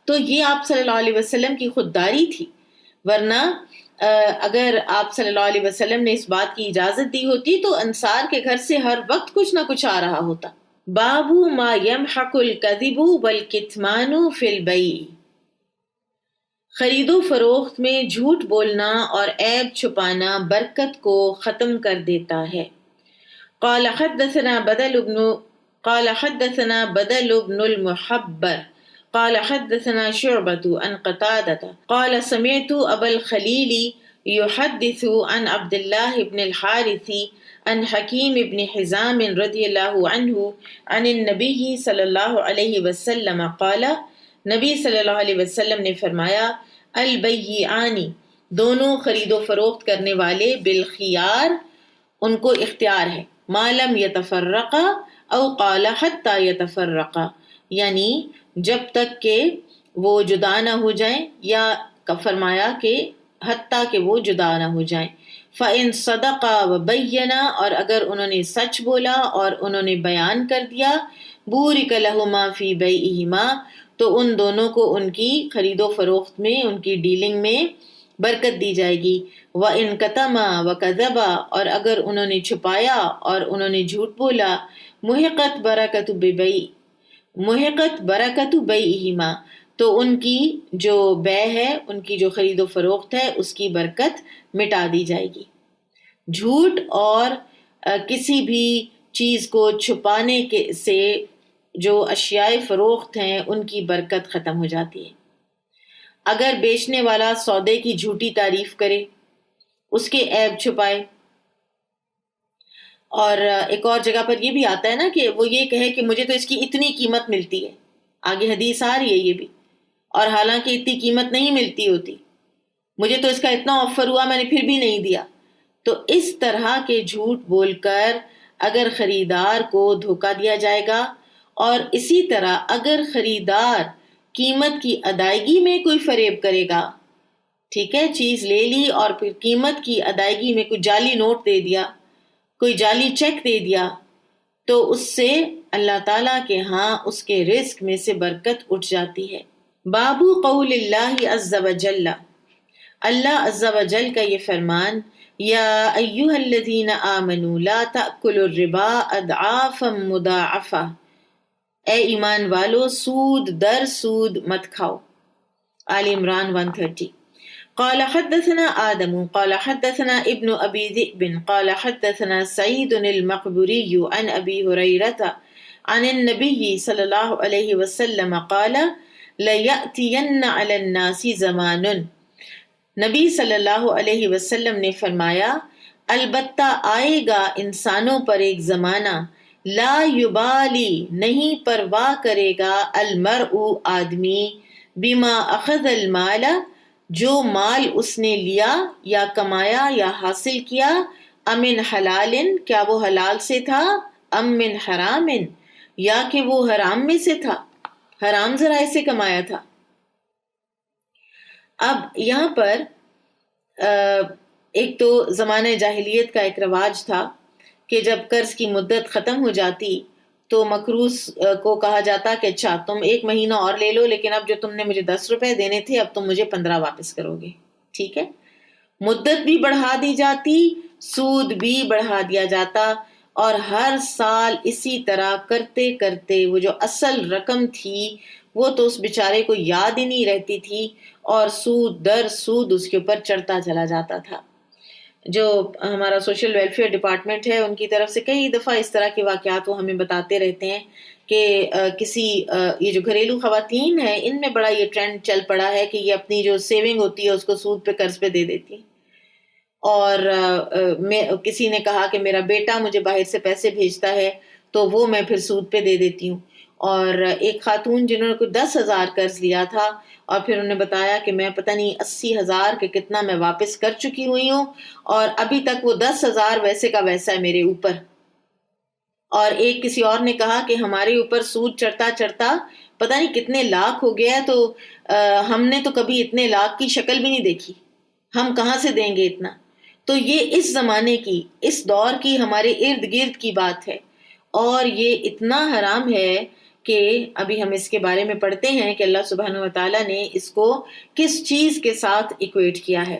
تو یہ آپ صلی اللہ علیہ وسلم کی خودداری تھی، ورنہ اگر آپ صلی اللہ علیہ وسلم نے اس بات کی اجازت دی ہوتی تو انصار کے گھر سے ہر وقت کچھ نہ کچھ آ رہا ہوتا. بابو ما یمحق الکذب والکتمان فی البیع، خرید و فروخت میں جھوٹ بولنا اور عیب چھپانا برکت کو ختم کر دیتا ہے. قال حدثنا بدل بن المحبر قال حدثنا شعبة عن قتادة قال سمعت أبا الخليل يحدث عن عبد الله بن الحارث عن حكيم بن حزام رضي الله عنه عن النبي صلى الله عليه وسلم قال، نبی صلی اللہ علیہ وسلم نے فرمایا، البیعانی، دونوں خرید و فروخت کرنے والے، بالخیار، ان کو اختیار ہے، ما لم یتفرقا او قال حتی یتفرقا، یعنی جب تک کہ وہ جدا نہ ہو جائیں، یا فرمایا کہ حتیٰ کہ وہ جدا نہ ہو جائیں. فَإِن صَدَقَا وَبَيَّنَا، اور اگر انہوں نے سچ بولا اور انہوں نے بیان کر دیا، بُورِكَ لَهُمَا فِي بَيْعِهِمَا، تو ان دونوں کو ان کی خرید و فروخت میں، ان کی ڈیلنگ میں برکت دی جائے گی. وَإِن كَتَمَا وَكَذَبَا، اور اگر انہوں نے چھپایا اور انہوں نے جھوٹ بولا، مُحِقَتْ بَرَكَتُ بَيْعِهِمَا، تو ان کی جو بے ہے، ان کی جو خرید و فروخت ہے، اس کی برکت مٹا دی جائے گی. جھوٹ اور کسی بھی چیز کو چھپانے سے جو اشیاء فروخت ہیں ان کی برکت ختم ہو جاتی ہے. اگر بیچنے والا سودے کی جھوٹی تعریف کرے، اس کے عیب چھپائے، اور ایک اور جگہ پر یہ بھی آتا ہے نا کہ وہ یہ کہے کہ مجھے تو اس کی اتنی قیمت ملتی ہے، آگے حدیث آ رہی ہے یہ بھی، اور حالانکہ اتنی قیمت نہیں ملتی ہوتی، مجھے تو اس کا اتنا آفر ہوا میں نے پھر بھی نہیں دیا. تو اس طرح کے جھوٹ بول کر اگر خریدار کو دھوکہ دیا جائے گا، اور اسی طرح اگر خریدار قیمت کی ادائیگی میں کوئی فریب کرے گا، ٹھیک ہے، چیز لے لی اور پھر قیمت کی ادائیگی میں کوئی جعلی نوٹ دے دیا، کوئی جعلی چیک دے دیا، تو اس سے اللہ تعالیٰ کے ہاں اس کے رزق میں سے برکت اٹھ جاتی ہے. بابو قول اللہ عز وجل، اللہ عز وجل کا یہ فرمان، یا ایہا الذین آمنوا لا تأکلوا الربا اضعافا مضاعفہ، اے ایمان والو سود در سود مت کھاؤ. آل عمران 130. قال حدثنا آدم قال حدثنا ابن ابی ذئب قال حدثنا سعید المقبری عن ابی ہریرہ عن النبی صلی اللہ علیہ وسلم قال لَيَأْتِيَنَّ عَلَى النَّاسِ زَمَانٌ، نبی صلی اللہ علیہ وسلم نے فرمایا، البتہ آئے گا انسانوں پر ایک زمانہ، لا یبالی، نہیں پرواہ کرے گا، المرء، آدمی، بما اخذ المال، جو مال اس نے لیا یا کمایا یا حاصل کیا، امن حلال، کیا وہ حلال سے تھا، ام من حرام، یا کہ وہ حرام میں سے تھا، حرام ذرائع سے کمایا تھا. اب یہاں پر ایک تو زمانہ جاہلیت کا ایک رواج تھا کہ جب قرض کی مدت ختم ہو جاتی تو مقروض کو کہا جاتا کہ اچھا تم 1 مہینہ اور لے لو، لیکن اب جو تم نے مجھے 10 روپے دینے تھے اب تم مجھے 15 واپس کرو گے. ٹھیک ہے، مدت بھی بڑھا دی جاتی، سود بھی بڑھا دیا جاتا، اور ہر سال اسی طرح کرتے کرتے وہ جو اصل رقم تھی وہ تو اس بیچارے کو یاد ہی نہیں رہتی تھی، اور سود در سود اس کے اوپر چڑھتا چلا جاتا تھا. جو ہمارا سوشل ویلفیئر ڈپارٹمنٹ ہے ان کی طرف سے کئی دفعہ اس طرح کے واقعات وہ ہمیں بتاتے رہتے ہیں کہ یہ جو گھریلو خواتین ہیں ان میں بڑا یہ ٹرینڈ چل پڑا ہے کہ یہ اپنی جو سیونگ ہوتی ہے اس کو سود پہ قرض پہ دے دیتی ہیں. اور کسی نے کہا کہ میرا بیٹا مجھے باہر سے پیسے بھیجتا ہے تو وہ میں پھر سود پہ دے دیتی ہوں. اور ایک خاتون جنہوں نے کوئی 10,000 قرض لیا تھا اور پھر انہوں نے بتایا کہ میں پتہ نہیں 80,000 کے کتنا میں واپس کر چکی ہوئی ہوں اور ابھی تک وہ 10,000 ویسے کا ویسا ہے میرے اوپر. اور ایک کسی اور نے کہا کہ ہمارے اوپر سود چڑھتا چڑھتا پتہ نہیں کتنے لاکھ ہو گیا ہے تو ہم نے تو کبھی اتنے لاکھ کی شکل بھی نہیں دیکھی, ہم کہاں سے دیں گے اتنا. تو یہ اس زمانے کی, اس دور کی, ہمارے ارد گرد کی بات ہے اور یہ اتنا حرام ہے کہ ابھی ہم اس کے بارے میں پڑھتے ہیں کہ اللہ سبحانہ و تعالیٰ نے اس کو کس چیز کے ساتھ ایکویٹ کیا ہے.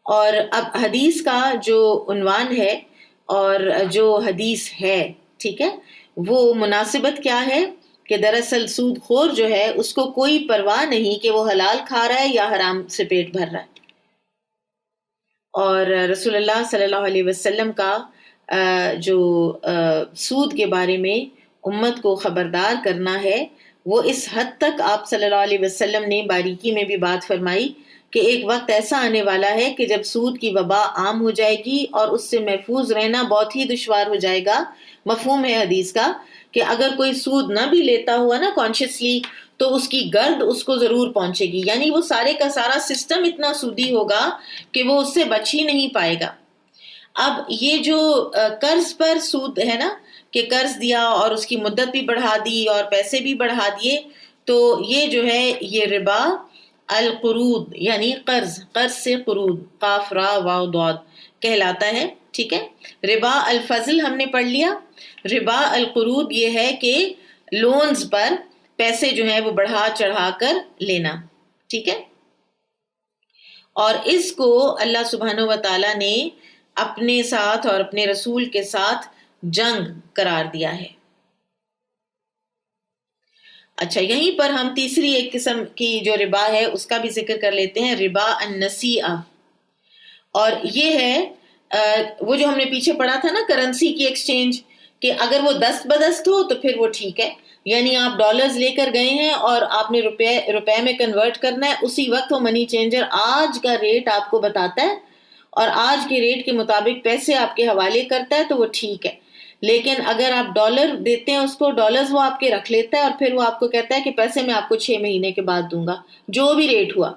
اور اب حدیث کا جو عنوان ہے اور جو حدیث ہے, ٹھیک ہے, وہ مناسبت کیا ہے کہ دراصل سود خور جو ہے اس کو کوئی پرواہ نہیں کہ وہ حلال کھا رہا ہے یا حرام سے پیٹ بھر رہا ہے. اور رسول اللہ صلی اللہ علیہ وسلم کا جو سود کے بارے میں امت کو خبردار کرنا ہے وہ اس حد تک آپ صلی اللہ علیہ وسلم نے باریکی میں بھی بات فرمائی کہ ایک وقت ایسا آنے والا ہے کہ جب سود کی وبا عام ہو جائے گی اور اس سے محفوظ رہنا بہت ہی دشوار ہو جائے گا. مفہوم ہے حدیث کا کہ اگر کوئی سود نہ بھی لیتا ہوا نا کانشیسلی تو اس کی گرد اس کو ضرور پہنچے گی, یعنی وہ سارے کا سارا سسٹم اتنا سودی ہوگا کہ وہ اس سے بچ ہی نہیں پائے گا. اب یہ جو قرض پر سود ہے نا کہ قرض دیا اور اس کی مدت بھی بڑھا دی اور پیسے بھی بڑھا دیے, تو یہ جو ہے یہ ربا القروض یعنی قرض سے قروض قاف را واو ضاد کہلاتا ہے. ٹھیک ہے, ربا الفضل ہم نے پڑھ لیا. ربا القروض یہ ہے کہ لونز پر پیسے جو ہیں وہ بڑھا چڑھا کر لینا. ٹھیک ہے, اور اس کو اللہ سبحانہ و تعالیٰ نے اپنے ساتھ اور اپنے رسول کے ساتھ جنگ قرار دیا ہے. اچھا, یہیں پر ہم تیسری ایک قسم کی جو ربا ہے اس کا بھی ذکر کر لیتے ہیں, ربا النسیئہ. اور یہ ہے وہ جو ہم نے پیچھے پڑھا تھا نا کرنسی کی ایکسچینج, کہ اگر وہ دست بدست ہو تو پھر وہ ٹھیک ہے, یعنی آپ ڈالرز لے کر گئے ہیں اور آپ نے روپے میں کنورٹ کرنا ہے, اسی وقت وہ منی چینجر آج کا ریٹ آپ کو بتاتا ہے اور آج کے ریٹ کے مطابق پیسے آپ کے حوالے کرتا ہے تو وہ ٹھیک ہے. لیکن اگر آپ ڈالر دیتے ہیں اس کو, ڈالرز وہ آپ کے رکھ لیتا ہے اور پھر وہ آپ کو کہتا ہے کہ پیسے میں آپ کو 6 مہینے کے بعد دوں گا, جو بھی ریٹ ہوا.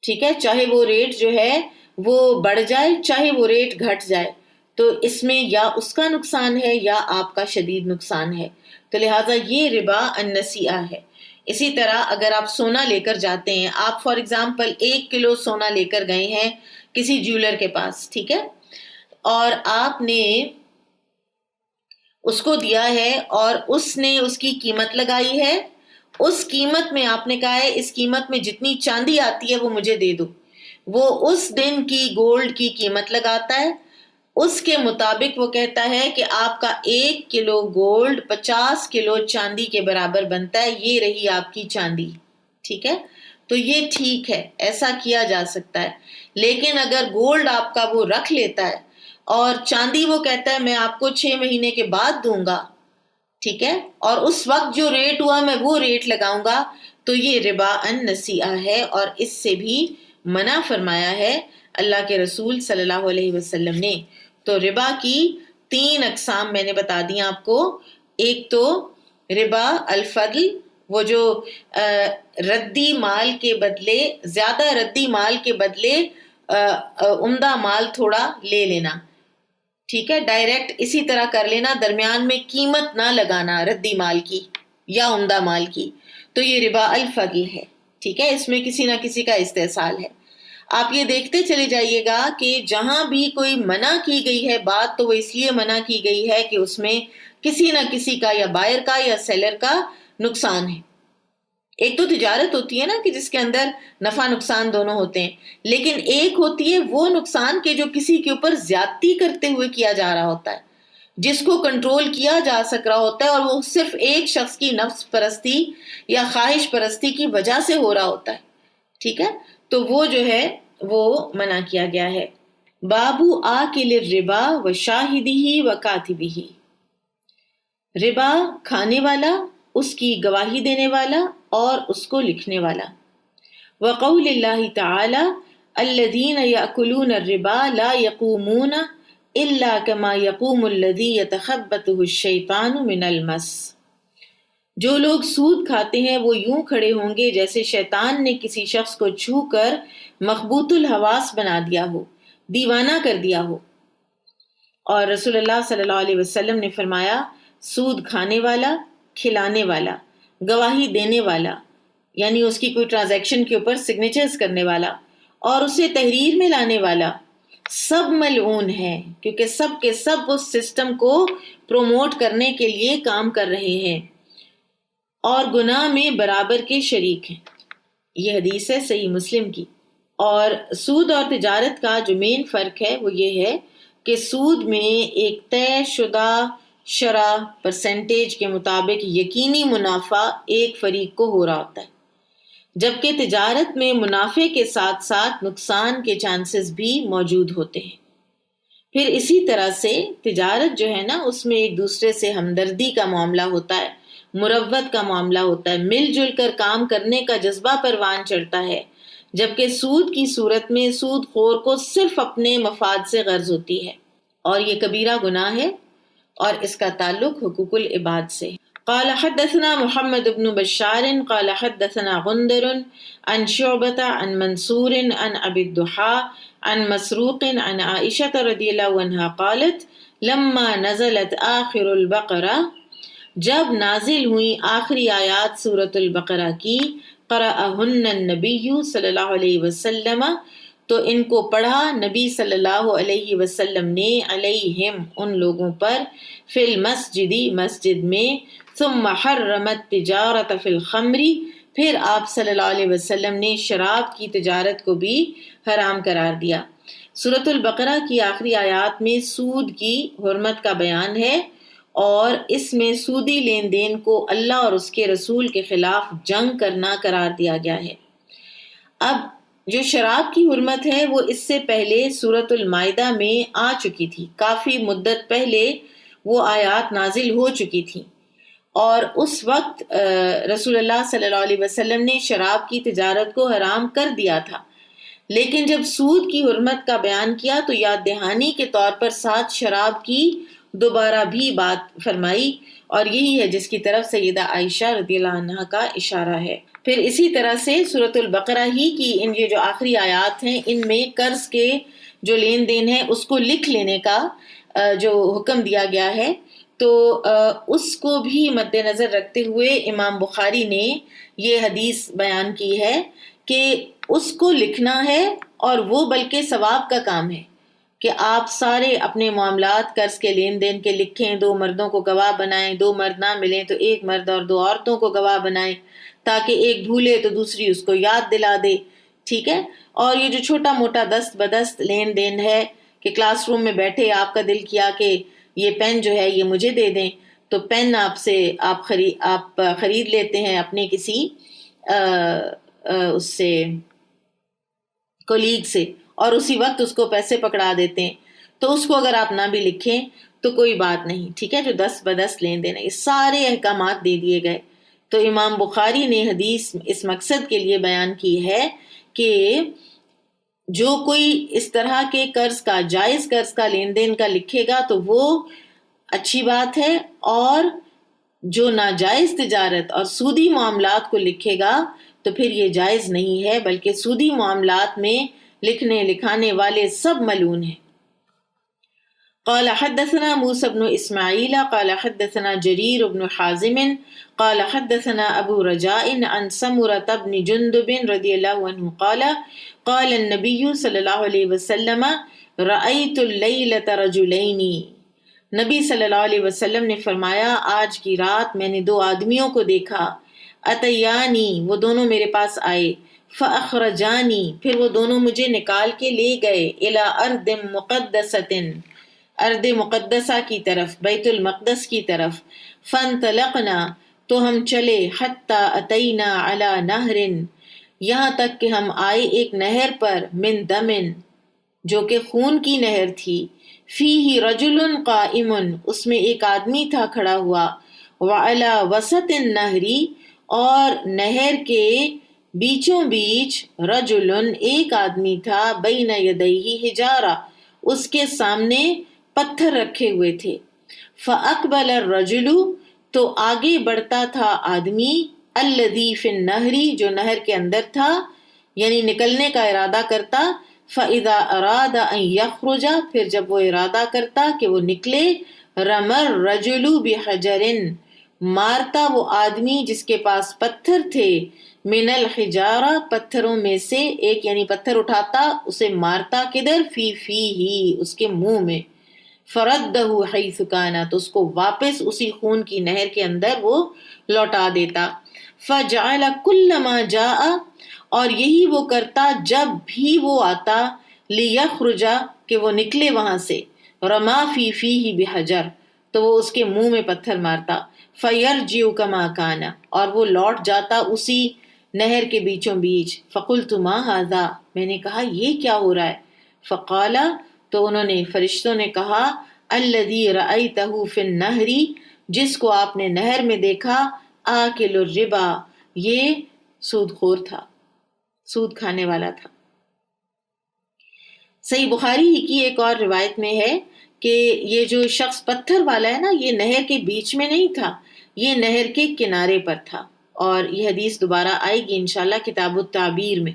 ٹھیک ہے, چاہے وہ ریٹ جو ہے وہ بڑھ جائے چاہے وہ ریٹ گھٹ جائے, تو اس میں یا اس کا نقصان ہے یا آپ کا شدید نقصان ہے. تو لہٰذا یہ ربا النسیئہ ہے. اسی طرح اگر آپ سونا لے کر جاتے ہیں, آپ فار ایگزامپل 1 کلو سونا لے کر گئے ہیں کسی جیولر کے پاس, ٹھیک ہے, اور آپ نے اس کو دیا ہے اور اس نے اس کی قیمت لگائی ہے, اس قیمت میں آپ نے کہا ہے اس قیمت میں جتنی چاندی آتی ہے وہ مجھے دے دو. وہ اس دن کی گولڈ کی قیمت لگاتا ہے, اس کے مطابق وہ کہتا ہے کہ آپ کا 1 کلو گولڈ 50 کلو چاندی کے برابر بنتا ہے, یہ رہی آپ کی چاندی. ٹھیک ہے, تو یہ ٹھیک ہے, ایسا کیا جا سکتا ہے. لیکن اگر گولڈ آپ کا وہ رکھ لیتا ہے اور چاندی وہ کہتا ہے میں آپ کو 6 مہینے کے بعد دوں گا, ٹھیک ہے, اور اس وقت جو ریٹ ہوا میں وہ ریٹ لگاؤں گا, تو یہ ربا النسیئہ ہے اور اس سے بھی منع فرمایا ہے اللہ کے رسول صلی اللہ علیہ وسلم نے. تو ربا کی 3 اقسام میں نے بتا دی آپ کو. ایک تو ربا الفضل, وہ جو ردی مال کے بدلے, زیادہ ردی مال کے بدلے عمدہ مال تھوڑا لے لینا. ٹھیک ہے, ڈائریکٹ اسی طرح کر لینا, درمیان میں قیمت نہ لگانا ردی مال کی یا عمدہ مال کی, تو یہ ربا الفضل ہے. ٹھیک ہے, اس میں کسی نہ کسی کا استحصال ہے. آپ یہ دیکھتے چلے جائیے گا کہ جہاں بھی کوئی منع کی گئی ہے بات, تو وہ اس لیے منع کی گئی ہے کہ اس میں کسی نہ کسی کا یا بائر کا یا سیلر کا نقصان ہے. ایک تو تجارت ہوتی ہے نا کہ جس کے اندر نفع نقصان دونوں ہوتے ہیں, لیکن ایک ہوتی ہے وہ نقصان کے جو کسی کے اوپر زیادتی کرتے ہوئے کیا جا رہا ہوتا ہے, جس کو کنٹرول کیا جا سک رہا ہوتا ہے, اور وہ صرف ایک شخص کی نفس پرستی یا خواہش پرستی کی وجہ سے ہو رہا ہوتا ہے. ٹھیک ہے, تو وہ جو ہے وہ منع کیا گیا ہے۔ بابو آکل الربا و شاہدہ و کاتبہ، ربا کھانے والا، اس کی گواہی دینے والا اور اس کو لکھنے والا۔ وقول اللہ تعالی الذین یأکلون الربا لا یقومون الا کما یقوم الذی یتخبطہ الشیطان من المس، جو لوگ سود کھاتے ہیں وہ یوں کھڑے ہوں گے جیسے شیطان نے کسی شخص کو چھو کر مخبوط الحواس بنا دیا ہو، دیوانہ کر دیا ہو۔ اور رسول اللہ صلی اللہ علیہ وسلم نے فرمایا سود کھانے والا، کھلانے والا، گواہی دینے والا یعنی اس کی کوئی ٹرانزیکشن کے اوپر سگنیچرز کرنے والا اور اسے تحریر میں لانے والا، سب ملعون ہیں، کیونکہ سب کے سب اس سسٹم کو پروموٹ کرنے کے لیے کام کر رہے ہیں اور گناہ میں برابر کے شریک ہیں۔ یہ حدیث ہے صحیح مسلم کی۔ اور سود اور تجارت کا جو مین فرق ہے وہ یہ ہے کہ سود میں ایک طے شدہ شرح پرسنٹیج کے مطابق یقینی منافع ایک فریق کو ہو رہا ہوتا ہے، جبکہ تجارت میں منافع کے ساتھ ساتھ نقصان کے چانسز بھی موجود ہوتے ہیں۔ پھر اسی طرح سے تجارت جو ہے نا اس میں ایک دوسرے سے ہمدردی کا معاملہ ہوتا ہے، مروت کا معاملہ ہوتا ہے، مل جل کر کام کرنے کا جذبہ پروان چڑھتا ہے، جبکہ سود کی صورت میں سود خور کو صرف اپنے مفاد سے غرض ہوتی ہے اور یہ کبیرہ گناہ ہے اور اس کا تعلق حقوق العباد سے۔ قال حدثنا محمد بن بشار قال حدثنا غندر عن شعبة عن منصور عن ابی الضحى عن مسروق عن عائشة رضی اللہ عنہا قالت لما نزلت آخر البقرہ، جب نازل ہوئی آخری آیات سورۃ البقرہ کی، قرأہن النبی صلی اللہ علیہ وسلم، تو ان کو پڑھا نبی صلی اللہ علیہ وسلم نے، علیہم ان لوگوں پر، فی المسجد مسجد میں، ثم حرمت تجارت فی الخمر، پھر آپ صلی اللہ علیہ وسلم نے شراب کی تجارت کو بھی حرام قرار دیا۔ سورۃ البقرہ کی آخری آیات میں سود کی حرمت کا بیان ہے اور اس میں سودی لین دین کو اللہ اور اس کے رسول کے خلاف جنگ کرنا قرار دیا گیا ہے۔ اب جو شراب کی حرمت ہے وہ اس سے پہلے سورۃ المائدہ میں آ چکی تھی، کافی مدت پہلے وہ آیات نازل ہو چکی تھیں اور اس وقت رسول اللہ صلی اللہ علیہ وسلم نے شراب کی تجارت کو حرام کر دیا تھا، لیکن جب سود کی حرمت کا بیان کیا تو یاد دہانی کے طور پر ساتھ شراب کی دوبارہ بھی بات فرمائی، اور یہی ہے جس کی طرف سیدہ عائشہ رضی اللہ عنہا کا اشارہ ہے۔ پھر اسی طرح سے سورۃ البقرہ ہی کی یہ جو آخری آیات ہیں ان میں قرض کے جو لین دین ہے اس کو لکھ لینے کا جو حکم دیا گیا ہے، تو اس کو بھی مد نظر رکھتے ہوئے امام بخاری نے یہ حدیث بیان کی ہے کہ اس کو لکھنا ہے اور وہ بلکہ ثواب کا کام ہے کہ آپ سارے اپنے معاملات قرض کے لین دین کے لکھیں، 2 مردوں کو گواہ بنائیں، 2 مرد نہ ملیں تو 1 مرد اور 2 عورتوں کو گواہ بنائیں تاکہ ایک بھولے تو دوسری اس کو یاد دلا دے، ٹھیک ہے۔ اور یہ جو چھوٹا موٹا دست بدست لین دین ہے کہ کلاس روم میں بیٹھے آپ کا دل کیا کہ یہ پین جو ہے یہ مجھے دے دیں، تو پین آپ خرید لیتے ہیں اپنے کسی اس سے کولیگ سے اور اسی وقت اس کو پیسے پکڑا دیتے ہیں، تو اس کو اگر آپ نہ بھی لکھیں تو کوئی بات نہیں، ٹھیک ہے۔ جو دست بدست لین دین ہے یہ سارے احکامات دے دیے گئے، تو امام بخاری نے حدیث اس مقصد کے لیے بیان کی ہے کہ جو کوئی اس طرح کے قرض کا، جائز قرض کا لین دین کا لکھے گا تو وہ اچھی بات ہے، اور جو ناجائز تجارت اور سودی معاملات کو لکھے گا تو پھر یہ جائز نہیں ہے، بلکہ سودی معاملات میں لکھنے لکھانے والے سب ملعون ہیں۔ قال حدثنا موسى بن اسماعیل قال حدثنا جریر بن حازم قال حدثنا ابو رجاء عن سمرة بن جندب رضی اللہ عنہ قال قال النبی صلی اللہ علیہ وسلم رأیت اللیلة رجلین، نبی صلی اللہ علیہ وسلم نے فرمایا آج کی رات میں نے 2 آدمیوں کو دیکھا، اتیانی وہ دونوں میرے پاس آئے، فاخرجانی پھر وہ دونوں مجھے نکال کے لے گئے، الی ارض مقدسۃ ارض مقدسہ کی طرف، بیت المقدس کی طرف، فانطلقنا تو ہم چلے، حتی اتینا علی نہر یہاں تک کہ ہم آئے ایک نہر پر من دمن، جو کہ خون کی نہر تھی، فیہ رجل قائم، اس میں ایک آدمی تھا کھڑا ہوا، وعلی وسط النہر، اور نہر کے بیچوں بیچ رجل، ایک آدمی تھا، بین یدیہ حجارہ، اس کے سامنے پتھر رکھے ہوئے تھے، فاقبل الرجل، تو آگے بڑھتا تھا آدمی، الذی فی النہر، جو نہر کے اندر تھا، یعنی نکلنے کا ارادہ کرتا، فَإِذَا أَرَادَ أَن يَخْرُجَ، پھر جب وہ ارادہ کرتا کہ وہ نکلے، رَمَى الرَّجُلُ بِحَجَرٍ، مارتا وہ آدمی جس کے پاس پتھر تھے، من الحجارہ، پتھروں میں سے ایک، یعنی پتھر اٹھاتا اسے مارتا، کدھر، فی فیہ، اس کے منہ میں، فردہ حیث کانا، تو اس کو واپس اسی خون کی نہر کے اندر وہ لوٹا دیتا، فجعل کلما جاء، اور یہی وہ کرتا جب بھی وہ آتا، لیخرج، کہ وہ نکلے وہاں سے، رما فی فیہ بحجر، تو وہ اس کے منہ میں پتھر مارتا، فیرجع کما کان، اور وہ لوٹ جاتا اسی نہر کے بیچوں بیچ، فقلت ما ھذا، میں نے کہا یہ کیا ہو رہا ہے، فقال، تو انہوں نے فرشتوں نے کہا، الذی رأیتہ فی النہر، جس کو آپ نے نہر میں دیکھا، آکل الربا، یہ سود خور تھا، سود کھانے والا تھا۔ صحیح بخاری ہی کی ایک اور روایت میں ہے کہ یہ جو شخص پتھر والا ہے نا، یہ نہر کے بیچ میں نہیں تھا، یہ نہر کے کنارے پر تھا، اور یہ حدیث دوبارہ آئے گی انشاءاللہ کتاب التعبیر میں۔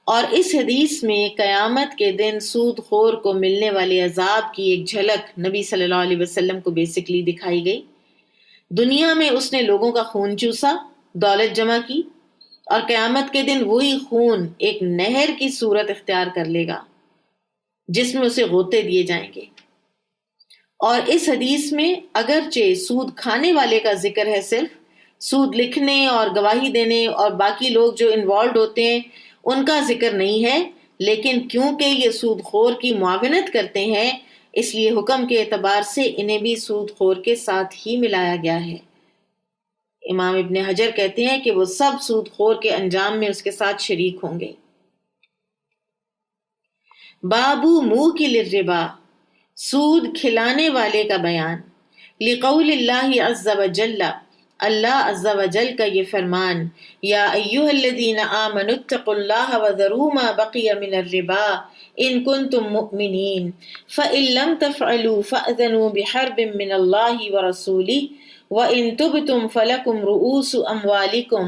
اور اس حدیث میں قیامت کے دن سود خور کو ملنے والے عذاب کی ایک جھلک نبی صلی اللہ علیہ وسلم کو بیسکلی دکھائی گئی۔ دنیا میں اس نے لوگوں کا خون چوسا، دولت جمع کی، اور قیامت کے دن وہی خون ایک نہر کی صورت اختیار کر لے گا جس میں اسے غوطے دیے جائیں گے۔ اور اس حدیث میں اگرچہ سود کھانے والے کا ذکر ہے، صرف سود لکھنے اور گواہی دینے اور باقی لوگ جو انوالوڈ ہوتے ہیں ان کا ذکر نہیں ہے، لیکن کیونکہ یہ سود خور کی معاونت کرتے ہیں، اس لیے حکم کے اعتبار سے انہیں بھی سود خور کے ساتھ ہی ملایا گیا ہے۔ امام ابن حجر کہتے ہیں کہ وہ سب سود خور کے انجام میں اس کے ساتھ شریک ہوں گے۔ بابو موکل الربا، سود کھلانے والے کا بیان، لقول اللہ عز وجل، اللہ عز وجل کا یہ فرمان، یا ایہا الذین آمنوا اتقوا اللہ وذروا ما بقی من الربا ان کنتم مؤمنین فإن لم تفعلوا فأذنوا بحرب من اللہ ورسولہ وَإِن تُبْتُمْ فَلَكُمْ رُؤُوسُ أَمْوَالِكُمْ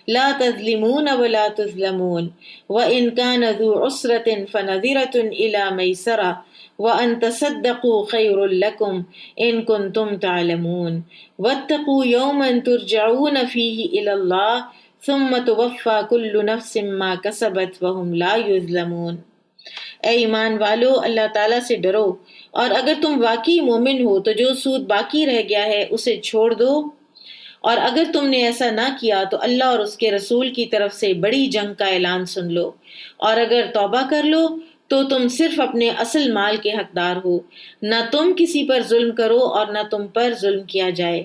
لَا تَظْلِمُونَ وَلَا تُظْلَمُونَ وَإِن كَانَ ذُو عُسْرَةٍ فَنَظِرَةٌ إِلَى مَيْسَرَةٍ وَأَن تَصَدَّقُوا خَيْرٌ لَكُمْ إِن كُنتُمْ تَعْلَمُونَ وَاتَّقُوا يَوْمًا تُرْجَعُونَ فِيهِ إِلَى اللَّهِ ثُمَّ تُوَفَّى كُلُّ نَفْسٍ مَا كَسَبَتْ وَهُمْ لَا يُظْلَمُونَ۔ اے ایمان والو، اللہ تعالیٰ سے ڈرو، اور اگر تم واقعی مومن ہو تو جو سود باقی رہ گیا ہے اسے چھوڑ دو، اور اگر تم نے ایسا نہ کیا تو اللہ اور اس کے رسول کی طرف سے بڑی جنگ کا اعلان سن لو، اور اگر توبہ کر لو تو تم صرف اپنے اصل مال کے حقدار ہو، نہ تم کسی پر ظلم کرو اور نہ تم پر ظلم کیا جائے،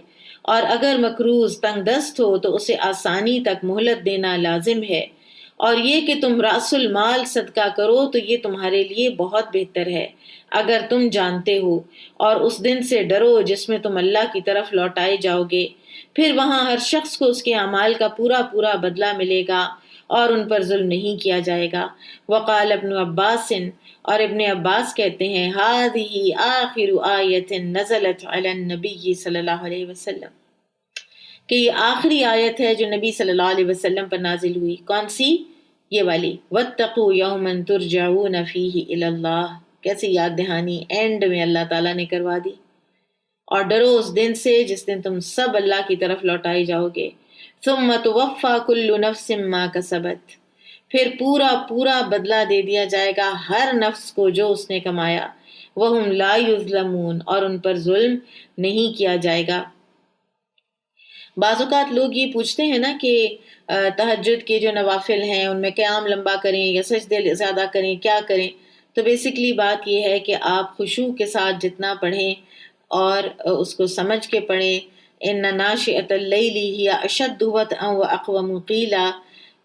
اور اگر مقروض تنگ دست ہو تو اسے آسانی تک مہلت دینا لازم ہے، اور یہ کہ تم رأس المال صدقہ کرو تو یہ تمہارے لیے بہت بہتر ہے اگر تم جانتے ہو، اور اس دن سے ڈرو جس میں تم اللہ کی طرف لوٹائے جاؤ گے، پھر وہاں ہر شخص کو اس کے اعمال کا پورا پورا بدلہ ملے گا اور ان پر ظلم نہیں کیا جائے گا۔ وقال ابن عباس، اور ابن عباس کہتے ہیں، هذه آخر آیت نزلت علی النبی صلی اللہ علیہ وسلم، کہ یہ آخری آیت ہے جو نبی صلی اللہ علیہ وسلم پر نازل ہوئی۔ کون سی؟ یہ والی، وَاتَّقُوا يَوْمًا تُرْجَعُونَ فِيهِ إِلَى اللَّهِ، کیسی یاد دہانی اینڈ میں اللہ تعالیٰ نے کروا دی، اور ڈرو اس دن سے جس دن تم سب اللہ کی طرف لوٹائے جاؤ گے، ثُمَّ تُوَفَّى كُلُّ نَفْسٍ مَا كَسَبَتْ، پھر پورا پورا بدلہ دے دیا جائے گا ہر نفس کو جو اس نے کمایا، وَهُمْ لَا يُظْلَمُونَ، اور ان پر ظلم نہیں کیا جائے گا۔ بعض اوقات لوگ یہ پوچھتے ہیں نا کہ تہجد کے جو نوافل ہیں ان میں قیام لمبا کریں یا سجدے زیادہ کریں، کیا کریں؟ تو بیسکلی بات یہ ہے کہ آپ خشوع کے ساتھ جتنا پڑھیں اور اس کو سمجھ کے پڑھیں، ان ناشئۃ اللیل ہی اشد وطئا واقوم قیلا،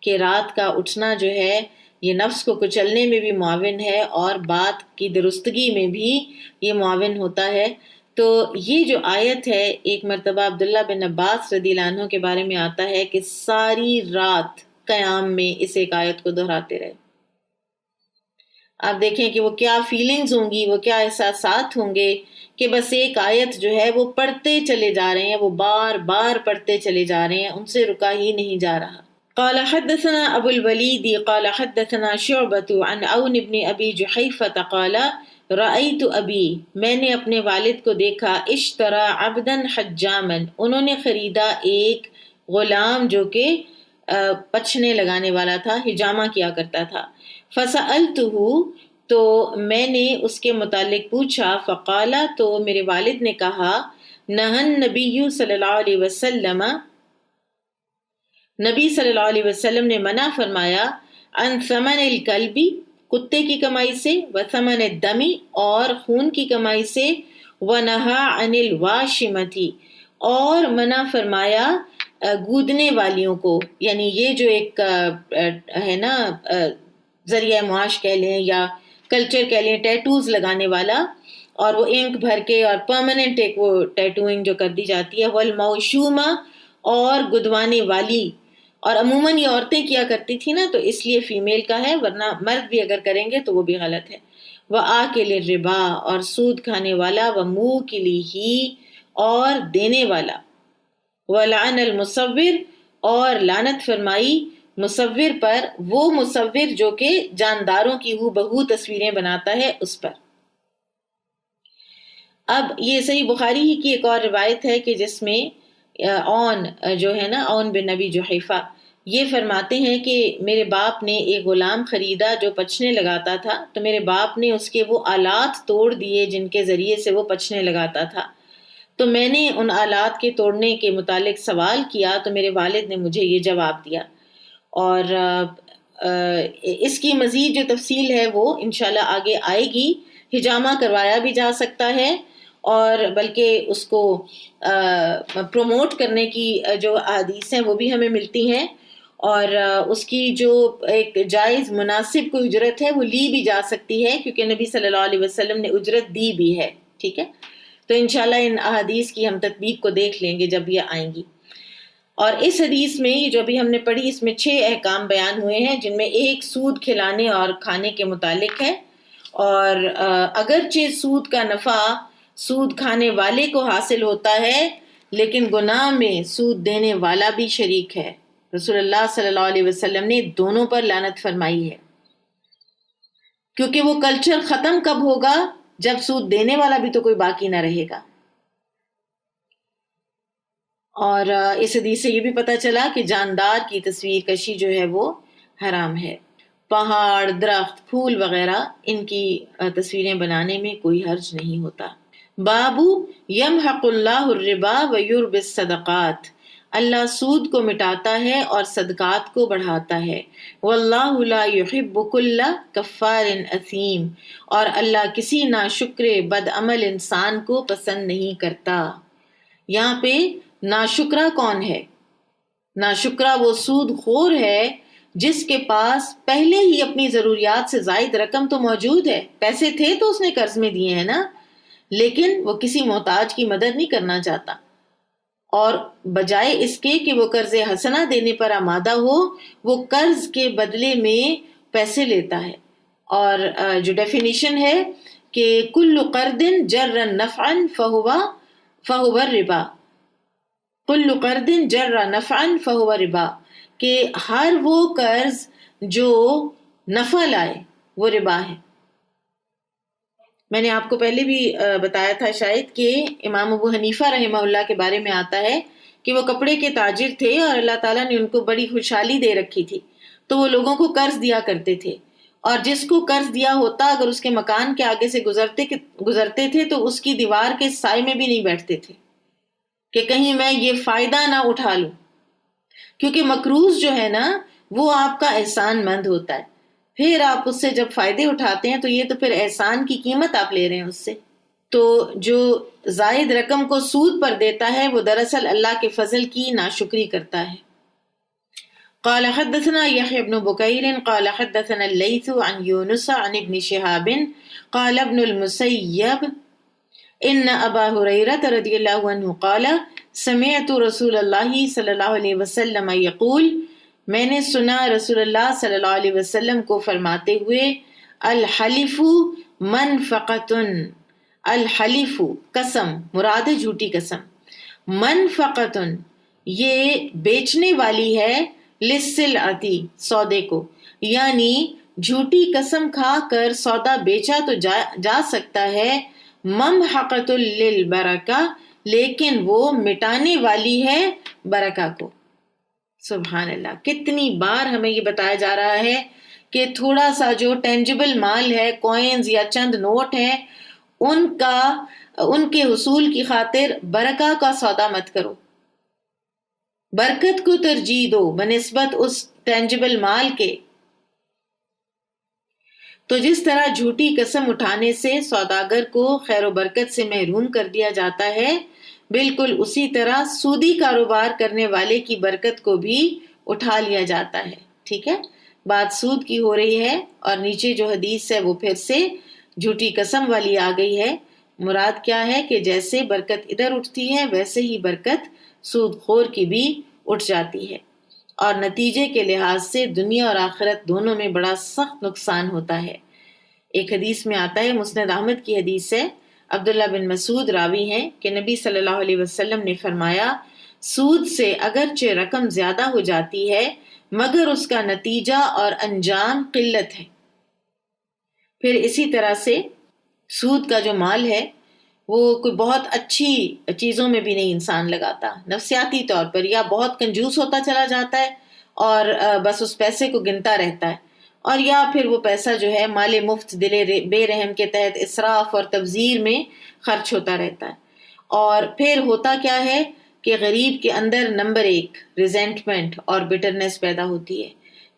کہ رات کا اٹھنا جو ہے یہ نفس کو کچلنے میں بھی معاون ہے اور بات کی درستگی میں بھی یہ معاون ہوتا ہے۔ تو یہ جو آیت ہے، ایک مرتبہ عبداللہ بن عباس رضی اللہ عنہ کے بارے میں آتا ہے کہ ساری رات قیام میں اس ایک آیت کو دہراتے رہے۔ آپ دیکھیں کہ وہ کیا فیلنگز ہوں گی، وہ کیا احساسات ہوں گے کہ بس ایک آیت جو ہے وہ پڑھتے چلے جا رہے ہیں، وہ بار بار پڑھتے چلے جا رہے ہیں، ان سے رکا ہی نہیں جا رہا۔ قال حدثنا ابو الولید قال حدثنا شعبة عن عون بن ابی جحیفة قال رأیت ابی، میں نے اپنے والد کو دیکھا، اشترى عبدا حجاما، انہوں نے خریدا ایک غلام جو کہ پچھنے لگانے والا تھا، حجامہ کیا کرتا تھا۔ فسألته، تو میں نے اس کے متعلق پوچھا، فقال، تو میرے والد نے کہا، نہن نبی صلی اللہ علیہ وسلم، نبی صلی اللہ علیہ وسلم نے منع فرمایا، عن ثمن الکلب، کتے کی کمائی سے، وثمن الدم، اور خون کی کمائی سے، ونہا عن الواشمتی، اور منع فرمایا گودنے والیوں کو، یعنی یہ جو ایک ہے نا ذریعہ معاش کہہ لیں یا کلچر کہہ لیں، ٹیٹوز لگانے والا، اور وہ انک بھر کے اور پرماننٹ ایک وہ ٹیٹوئنگ جو کر دی جاتی ہے، والموشومہ، اور گدوانے والی، اور عموماً یہ عورتیں کیا کرتی تھی نا، تو اس لیے فیمیل کا ہے، ورنہ مرد بھی اگر کریں گے تو وہ بھی غلط ہے۔ وآکل الربا، اور سود کھانے والا، وموکلہ، اور دینے والا، ولعن المصور، اور لعنت فرمائی مصور پر، وہ مصور جو کہ جانداروں کی ہو بہو تصویریں بناتا ہے اس پر۔ اب یہ صحیح بخاری ہی کی ایک اور روایت ہے کہ جس میں اون جو ہے نا، اون بن نبی جحیفہ، یہ فرماتے ہیں کہ میرے باپ نے ایک غلام خریدا جو پچھنے لگاتا تھا، تو میرے باپ نے اس کے وہ آلات توڑ دیے جن کے ذریعے سے وہ پچھنے لگاتا تھا، تو میں نے ان آلات کے توڑنے کے متعلق سوال کیا، تو میرے والد نے مجھے یہ جواب دیا۔ اور اس کی مزید جو تفصیل ہے وہ انشاءاللہ آگے آئے گی۔ حجامہ کروایا بھی جا سکتا ہے، اور بلکہ اس کو پروموٹ کرنے کی جو احادیث ہیں وہ بھی ہمیں ملتی ہیں، اور اس کی جو ایک جائز مناسب کوئی اجرت ہے وہ لی بھی جا سکتی ہے، کیونکہ نبی صلی اللہ علیہ وسلم نے اجرت دی بھی ہے، ٹھیک ہے۔ تو انشاءاللہ ان احادیث کی ہم تطبیق کو دیکھ لیں گے جب یہ آئیں گی۔ اور اس حدیث میں یہ جو ابھی ہم نے پڑھی، اس میں 6 احکام بیان ہوئے ہیں، جن میں ایک سود کھلانے اور کھانے کے متعلق ہے، اور اگرچہ سود کا نفع سود کھانے والے کو حاصل ہوتا ہے، لیکن گناہ میں سود دینے والا بھی شریک ہے۔ رسول اللہ صلی اللہ علیہ وسلم نے دونوں پر لعنت فرمائی ہے، کیونکہ وہ کلچر ختم کب ہوگا؟ جب سود دینے والا بھی تو کوئی باقی نہ رہے گا۔ اور اس حدیث سے یہ بھی پتہ چلا کہ جاندار کی تصویر کشی جو ہے وہ حرام ہے۔ پہاڑ، درخت، پھول وغیرہ، ان کی تصویریں بنانے میں کوئی حرج نہیں ہوتا۔ بابو یمحق اللہ الربا ویربی الصدقات، اللہ سود کو مٹاتا ہے اور صدقات کو بڑھاتا ہے۔ واللہ لا یحب کل کفار اثیم، اور اللہ کسی ناشکر بد عمل انسان کو پسند نہیں کرتا۔ یہاں پہ ناشکرہ کون ہے؟ ناشکرہ وہ سود خور ہے جس کے پاس پہلے ہی اپنی ضروریات سے زائد رقم تو موجود ہے، پیسے تھے تو اس نے قرض میں دیے ہیں نا، لیکن وہ کسی محتاج کی مدد نہیں کرنا چاہتا، اور بجائے اس کے کہ وہ قرض حسنہ دینے پر آمادہ ہو، وہ قرض کے بدلے میں پیسے لیتا ہے۔ اور جو ڈیفینیشن ہے کہ کل قرض جر نفعا فہو الربا، کل قرض جر نفعا فہو ربا، کہ ہر وہ قرض جو نفع لائے وہ ربا ہے۔ میں نے آپ کو پہلے بھی بتایا تھا شاید کہ امام ابو حنیفہ رحمہ اللہ کے بارے میں آتا ہے کہ وہ کپڑے کے تاجر تھے، اور اللہ تعالیٰ نے ان کو بڑی خوشحالی دے رکھی تھی، تو وہ لوگوں کو قرض دیا کرتے تھے، اور جس کو قرض دیا ہوتا اگر اس کے مکان کے آگے سے گزرتے تھے تو اس کی دیوار کے سائے میں بھی نہیں بیٹھتے تھے کہ کہیں میں یہ فائدہ نہ اٹھا لوں، کیونکہ مقروض جو ہے نا وہ آپ کا احسان مند ہوتا ہے، پھر آپ اس سے جب فائدے اٹھاتے ہیں تو یہ تو پھر احسان کی قیمت آپ لے رہے ہیں اس سے۔ تو جو زائد رقم کو سود پر دیتا ہے وہ دراصل اللہ کے فضل کی ناشکری کرتا ہے۔ قال حدثنا يحيى بن بكير قال حدثنا الليث عن يونس عن ابن شهاب قال ابن المسيب إن أبا هريرة رضي الله عنه قال سمعت رسول الله صلی اللہ علیہ وسلم يقول میں نے سنا رسول اللہ صلی اللہ علیہ وسلم کو فرماتے ہوئے الحلف منفقۃ، الحلف قسم، مراد ہے جھوٹی قسم، منفقۃ یہ بیچنے والی ہے، للسلعتی سودے کو، یعنی جھوٹی قسم کھا کر سودا بیچا تو جا سکتا ہے، ممحقۃ للبرکہ لیکن وہ مٹانے والی ہے برکہ کو۔ سبحان اللہ، کتنی بار ہمیں یہ بتایا جا رہا ہے کہ تھوڑا سا جو ٹینجبل مال ہے، کوئنز یا چند نوٹ ہیں، ان کے حصول کی خاطر برکہ کا سودا مت کرو، برکت کو ترجیح دو بنسبت اس ٹینجبل مال کے۔ تو جس طرح جھوٹی قسم اٹھانے سے سوداگر کو خیر و برکت سے محروم کر دیا جاتا ہے، بالکل اسی طرح سودی کاروبار کرنے والے کی برکت کو بھی اٹھا لیا جاتا ہے۔ ٹھیک ہے، بات سود کی ہو رہی ہے اور نیچے جو حدیث ہے وہ پھر سے جھوٹی قسم والی آ گئی ہے۔ مراد کیا ہے کہ جیسے برکت ادھر اٹھتی ہے ویسے ہی برکت سود خور کی بھی اٹھ جاتی ہے، اور نتیجے کے لحاظ سے دنیا اور آخرت دونوں میں بڑا سخت نقصان ہوتا ہے۔ ایک حدیث میں آتا ہے، مسند احمد کی حدیث ہے، عبداللہ بن مسعود راوی ہیں کہ نبی صلی اللہ علیہ وسلم نے فرمایا سود سے اگرچہ رقم زیادہ ہو جاتی ہے مگر اس کا نتیجہ اور انجام قلت ہے۔ پھر اسی طرح سے سود کا جو مال ہے وہ کوئی بہت اچھی چیزوں میں بھی نہیں انسان لگاتا، نفسیاتی طور پر، یا بہت کنجوس ہوتا چلا جاتا ہے اور بس اس پیسے کو گنتا رہتا ہے، اور یا پھر وہ پیسہ جو ہے مال مفت دل بے رحم کے تحت اسراف اور تبذیر میں خرچ ہوتا رہتا ہے۔ اور پھر ہوتا کیا ہے کہ غریب کے اندر نمبر ایک ریزنٹمنٹ اور بٹرنس پیدا ہوتی ہے،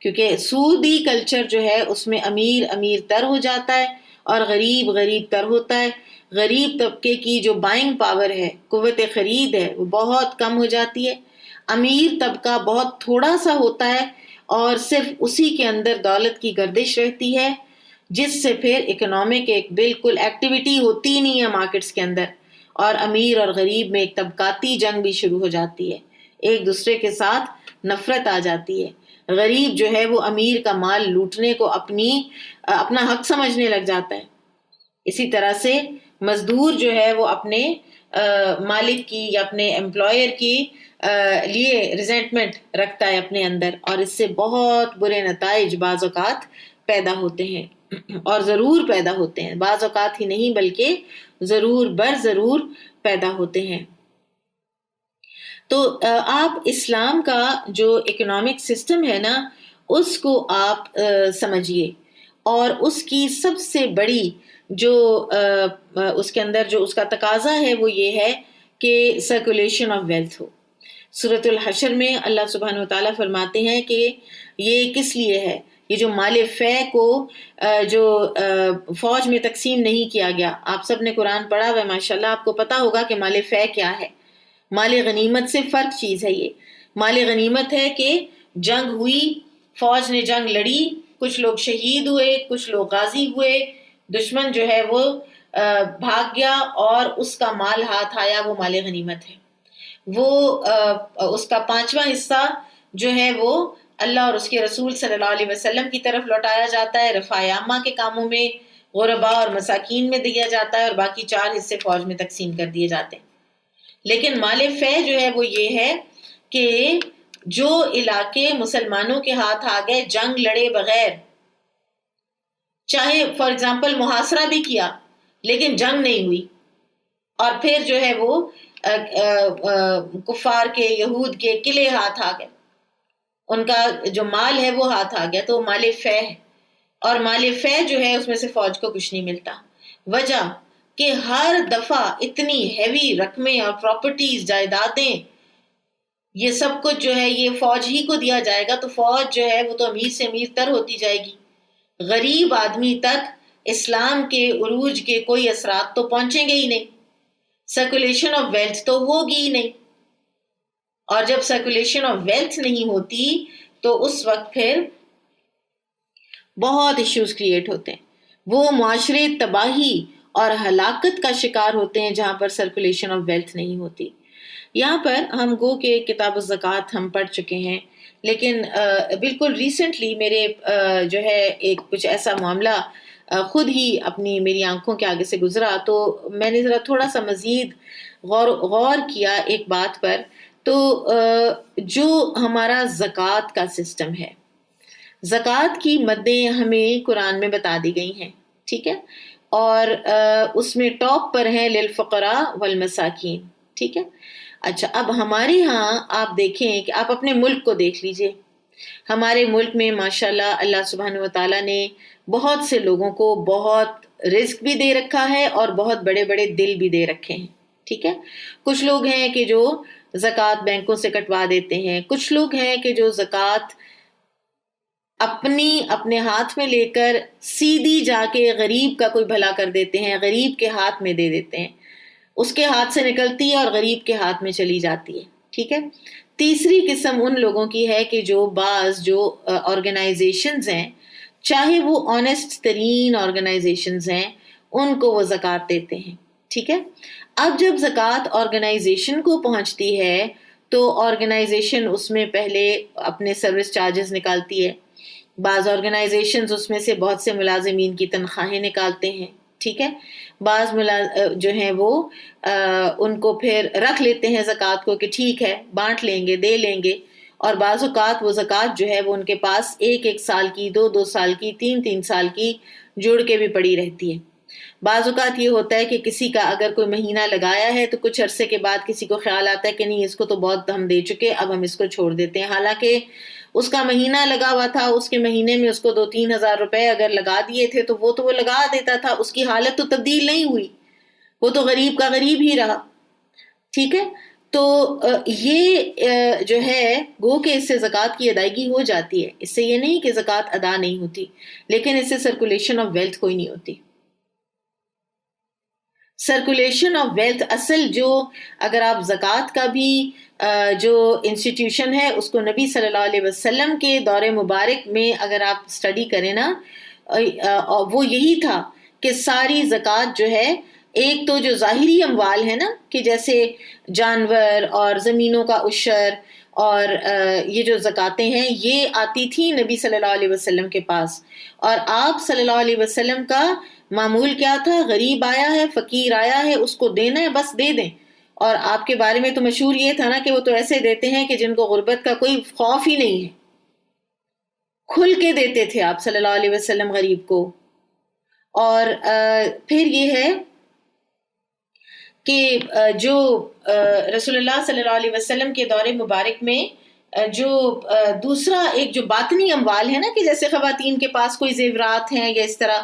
کیونکہ سودی کلچر جو ہے اس میں امیر امیر تر ہو جاتا ہے اور غریب غریب تر ہوتا ہے۔ غریب طبقے کی جو بائنگ پاور ہے، قوت خرید ہے، وہ بہت کم ہو جاتی ہے، امیر طبقہ بہت تھوڑا سا ہوتا ہے اور صرف اسی کے اندر دولت کی گردش رہتی ہے، جس سے پھر اکنامک ایک بالکل ایکٹیویٹی ہوتی ہی نہیں ہے مارکیٹس کے اندر، اور امیر اور غریب میں ایک طبقاتی جنگ بھی شروع ہو جاتی ہے، ایک دوسرے کے ساتھ نفرت آ جاتی ہے۔ غریب جو ہے وہ امیر کا مال لوٹنے کو اپنا حق سمجھنے لگ جاتا ہے۔ اسی طرح سے مزدور جو ہے وہ اپنے مالک کی یا اپنے امپلائر کی لیے ریزنٹمنٹ رکھتا ہے اپنے اندر، اور اس سے بہت برے نتائج بعض اوقات پیدا ہوتے ہیں، اور ضرور پیدا ہوتے ہیں، بعض اوقات ہی نہیں بلکہ ضرور بر ضرور پیدا ہوتے ہیں۔ تو آپ اسلام کا جو اکنامک سسٹم ہے نا اس کو آپ سمجھیے، اور اس کی سب سے بڑی جو اس کے اندر جو اس کا تقاضا ہے وہ یہ ہے کہ سرکولیشن آف ویلتھ ہو۔ سورۃ الحشر میں اللہ سبحانہ وتعالیٰ فرماتے ہیں کہ یہ کس لیے ہے، یہ جو مال فے کو جو فوج میں تقسیم نہیں کیا گیا، آپ سب نے قرآن پڑھا ہوا ہے ماشاءاللہ، آپ کو پتا ہوگا کہ مال فے کیا ہے۔ مال غنیمت سے فرق چیز ہے یہ۔ مال غنیمت ہے کہ جنگ ہوئی، فوج نے جنگ لڑی، کچھ لوگ شہید ہوئے، کچھ لوگ غازی ہوئے، دشمن جو ہے وہ بھاگ گیا اور اس کا مال ہاتھ آیا، وہ مال غنیمت ہے۔ وہ اس کا 5واں حصہ جو ہے وہ اللہ اور اس کے رسول صلی اللہ علیہ وسلم کی طرف لوٹایا جاتا ہے، رفع عامہ کے کاموں میں، غرباء اور مساکین میں دیا جاتا ہے، اور باقی 4 حصے فوج میں تقسیم کر دیے جاتے ہیں۔ لیکن مال فے جو ہے وہ یہ ہے کہ جو علاقے مسلمانوں کے ہاتھ آ گئے جنگ لڑے بغیر، چاہے فار ایگزامپل محاصرہ بھی کیا لیکن جنگ نہیں ہوئی، اور پھر جو ہے وہ کفار کے یہود کے قلعے ہاتھ آ گئے، ان کا جو مال ہے وہ ہاتھ آ گیا، تو مال فے ہے۔ اور مال فے جو ہے اس میں سے فوج کو کچھ نہیں ملتا، وجہ کہ ہر دفعہ اتنی ہیوی رقمیں اور پراپرٹیز، جائیدادیں، یہ سب کچھ جو ہے یہ فوج ہی کو دیا جائے گا، تو فوج جو ہے وہ تو امیر سے امیر تر ہوتی جائے گی، غریب آدمی تک اسلام کے عروج کے کوئی اثرات تو پہنچیں گے ہی نہیں، سرکولیشن آف ویلتھ تو ہوگی ہی نہیں، اور جب سرکولیشن آف ویلتھ نہیں ہوتی تو اس وقت پھر بہت ایشوز کریٹ ہوتے ہیں. وہ معاشرے تباہی اور ہلاکت کا شکار ہوتے ہیں جہاں پر سرکولیشن آف ویلتھ نہیں ہوتی. یہاں پر ہم گو کہ کتاب الزکوٰۃ ہم پڑھ چکے ہیں، لیکن بالکل ریسنٹلی میرے جو ہے ایک کچھ ایسا معاملہ خود ہی میری آنکھوں کے آگے سے گزرا، تو میں نے ذرا تھوڑا سا مزید غور کیا ایک بات پر. تو جو ہمارا زکوٰۃ کا سسٹم ہے، زکوٰۃ کی مدیں ہمیں قرآن میں بتا دی گئی ہیں، ٹھیک ہے، اور اس میں ٹاپ پر ہیں للفقراء والمساکین، ٹھیک ہے. اچھا، اب ہمارے ہاں آپ دیکھیں کہ آپ اپنے ملک کو دیکھ لیجئے. ہمارے ملک میں ماشاءاللہ اللہ سبحانہ و تعالیٰ نے بہت سے لوگوں کو بہت رزق بھی دے رکھا ہے اور بہت بڑے بڑے دل بھی دے رکھے ہیں، ٹھیک ہے. کچھ لوگ ہیں کہ جو زکوٰۃ بینکوں سے کٹوا دیتے ہیں، کچھ لوگ ہیں کہ جو زکوٰۃ اپنے ہاتھ میں لے کر سیدھی جا کے غریب کا کوئی بھلا کر دیتے ہیں، غریب کے ہاتھ میں دے دیتے ہیں، اس کے ہاتھ سے نکلتی ہے اور غریب کے ہاتھ میں چلی جاتی ہے، ٹھیک ہے. تیسری قسم ان لوگوں کی ہے کہ جو بعض جو آرگنائزیشنز ہیں، چاہے وہ آنیسٹ ترین آرگنائزیشنز ہیں، ان کو وہ زکوٰۃ دیتے ہیں، ٹھیک ہے. اب جب زکوٰۃ آرگنائزیشن کو پہنچتی ہے تو آرگنائزیشن اس میں پہلے اپنے سروس چارجز نکالتی ہے. بعض آرگنائزیشنز اس میں سے بہت سے ملازمین کی تنخواہیں نکالتے ہیں، ٹھیک ہے. بعض جو ہیں وہ ان کو پھر رکھ لیتے ہیں زکوٰۃ کو کہ ٹھیک ہے بانٹ لیں گے، دے لیں گے، اور بعض اوقات وہ زکوٰۃ جو ہے وہ ان کے پاس 1 سال کی، 2 سال کی، 3 سال کی جڑ کے بھی پڑی رہتی ہے. بعض اوقات یہ ہوتا ہے کہ کسی کا اگر کوئی مہینہ لگایا ہے تو کچھ عرصے کے بعد کسی کو خیال آتا ہے کہ نہیں، اس کو تو بہت ہم دے چکے، اب ہم اس کو چھوڑ دیتے ہیں، حالانکہ اس کا مہینہ لگا ہوا تھا، اس کے مہینے میں اس کو 2-3 ہزار روپے اگر لگا دیے تھے تو وہ لگا دیتا تھا، اس کی حالت تو تبدیل نہیں ہوئی، وہ تو غریب کا غریب ہی رہا، ٹھیک ہے. تو یہ جو ہے گو کہ اس سے زکوٰۃ کی ادائیگی ہو جاتی ہے. اس سے یہ نہیں کہ زکوٰۃ ادا نہیں ہوتی، لیکن اس سے سرکولیشن آف ویلتھ کوئی نہیں ہوتی. سرکولیشن آف ویلتھ اصل جو، اگر آپ زکوٰۃ کا بھی جو انسٹیٹیوشن ہے اس کو نبی صلی اللہ علیہ وسلم کے دور مبارک میں اگر آپ اسٹڈی کریں نا، وہ یہی تھا کہ ساری زکوٰۃ جو ہے، ایک تو جو ظاہری اموال ہے نا، کہ جیسے جانور اور زمینوں کا عشر اور یہ جو زکاتیں ہیں، یہ آتی تھی نبی صلی اللہ علیہ وسلم کے پاس. اور آپ صلی اللہ علیہ وسلم کا معمول کیا تھا؟ غریب آیا ہے، فقیر آیا ہے، اس کو دینا ہے، بس دے دیں. اور آپ کے بارے میں تو مشہور یہ تھا نا کہ وہ تو ایسے دیتے ہیں کہ جن کو غربت کا کوئی خوف ہی نہیں ہے، کھل کے دیتے تھے آپ صلی اللہ علیہ وسلم غریب کو. اور پھر یہ ہے کہ جو رسول اللہ صلی اللہ علیہ وسلم کے دور مبارک میں جو دوسرا ایک جو باطنی اموال ہے نا، کہ جیسے خواتین کے پاس کوئی زیورات ہیں یا اس طرح،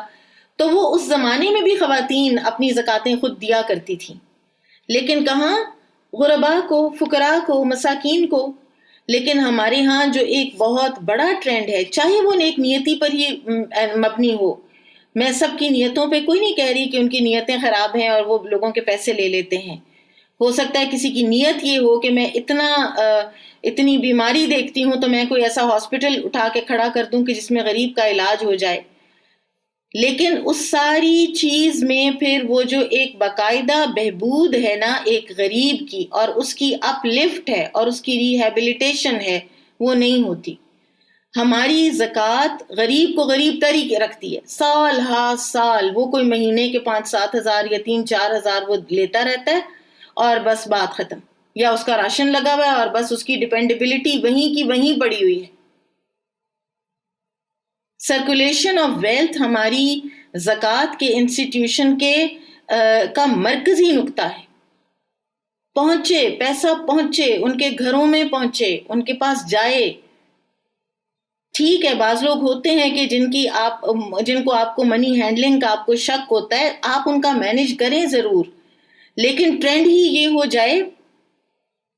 تو وہ اس زمانے میں بھی خواتین اپنی زکاتیں خود دیا کرتی تھیں، لیکن کہاں؟ غرباء کو، فقراء کو، مساکین کو. لیکن ہمارے ہاں جو ایک بہت بڑا ٹرینڈ ہے، چاہے وہ نیک نیتی پر ہی مبنی ہو، میں سب کی نیتوں پہ کوئی نہیں کہہ رہی کہ ان کی نیتیں خراب ہیں اور وہ لوگوں کے پیسے لے لیتے ہیں. ہو سکتا ہے کسی کی نیت یہ ہو کہ میں اتنی بیماری دیکھتی ہوں تو میں کوئی ایسا ہاسپٹل اٹھا کے کھڑا کر دوں کہ جس میں غریب کا علاج ہو جائے. لیکن اس ساری چیز میں پھر وہ جو ایک باقاعدہ بہبود ہے نا ایک غریب کی، اور اس کی اپ لفٹ ہے اور اس کی ریہیبلیٹیشن ہے، وہ نہیں ہوتی. ہماری زکوٰۃ غریب کو غریب تری رکھتی ہے، سال ہا سال وہ کوئی مہینے کے 5-7 ہزار یا 3-4 ہزار وہ لیتا رہتا ہے اور بس بات ختم، یا اس کا راشن لگا ہوا ہے اور بس اس کی ڈیپینڈیبلٹی وہیں کی وہیں پڑی ہوئی ہے. سرکولیشن آف ویلتھ ہماری زکوٰۃ کے انسٹیٹیوشن کے کا مرکزی نقطہ ہے. پہنچے پیسہ، پہنچے ان کے گھروں میں، پہنچے ان کے پاس جائے. ٹھیک ہے بعض لوگ ہوتے ہیں کہ جن کو آپ کو منی ہینڈلنگ کا آپ کو شک ہوتا ہے، آپ ان کا مینیج کریں ضرور، لیکن ٹرینڈ ہی یہ ہو جائے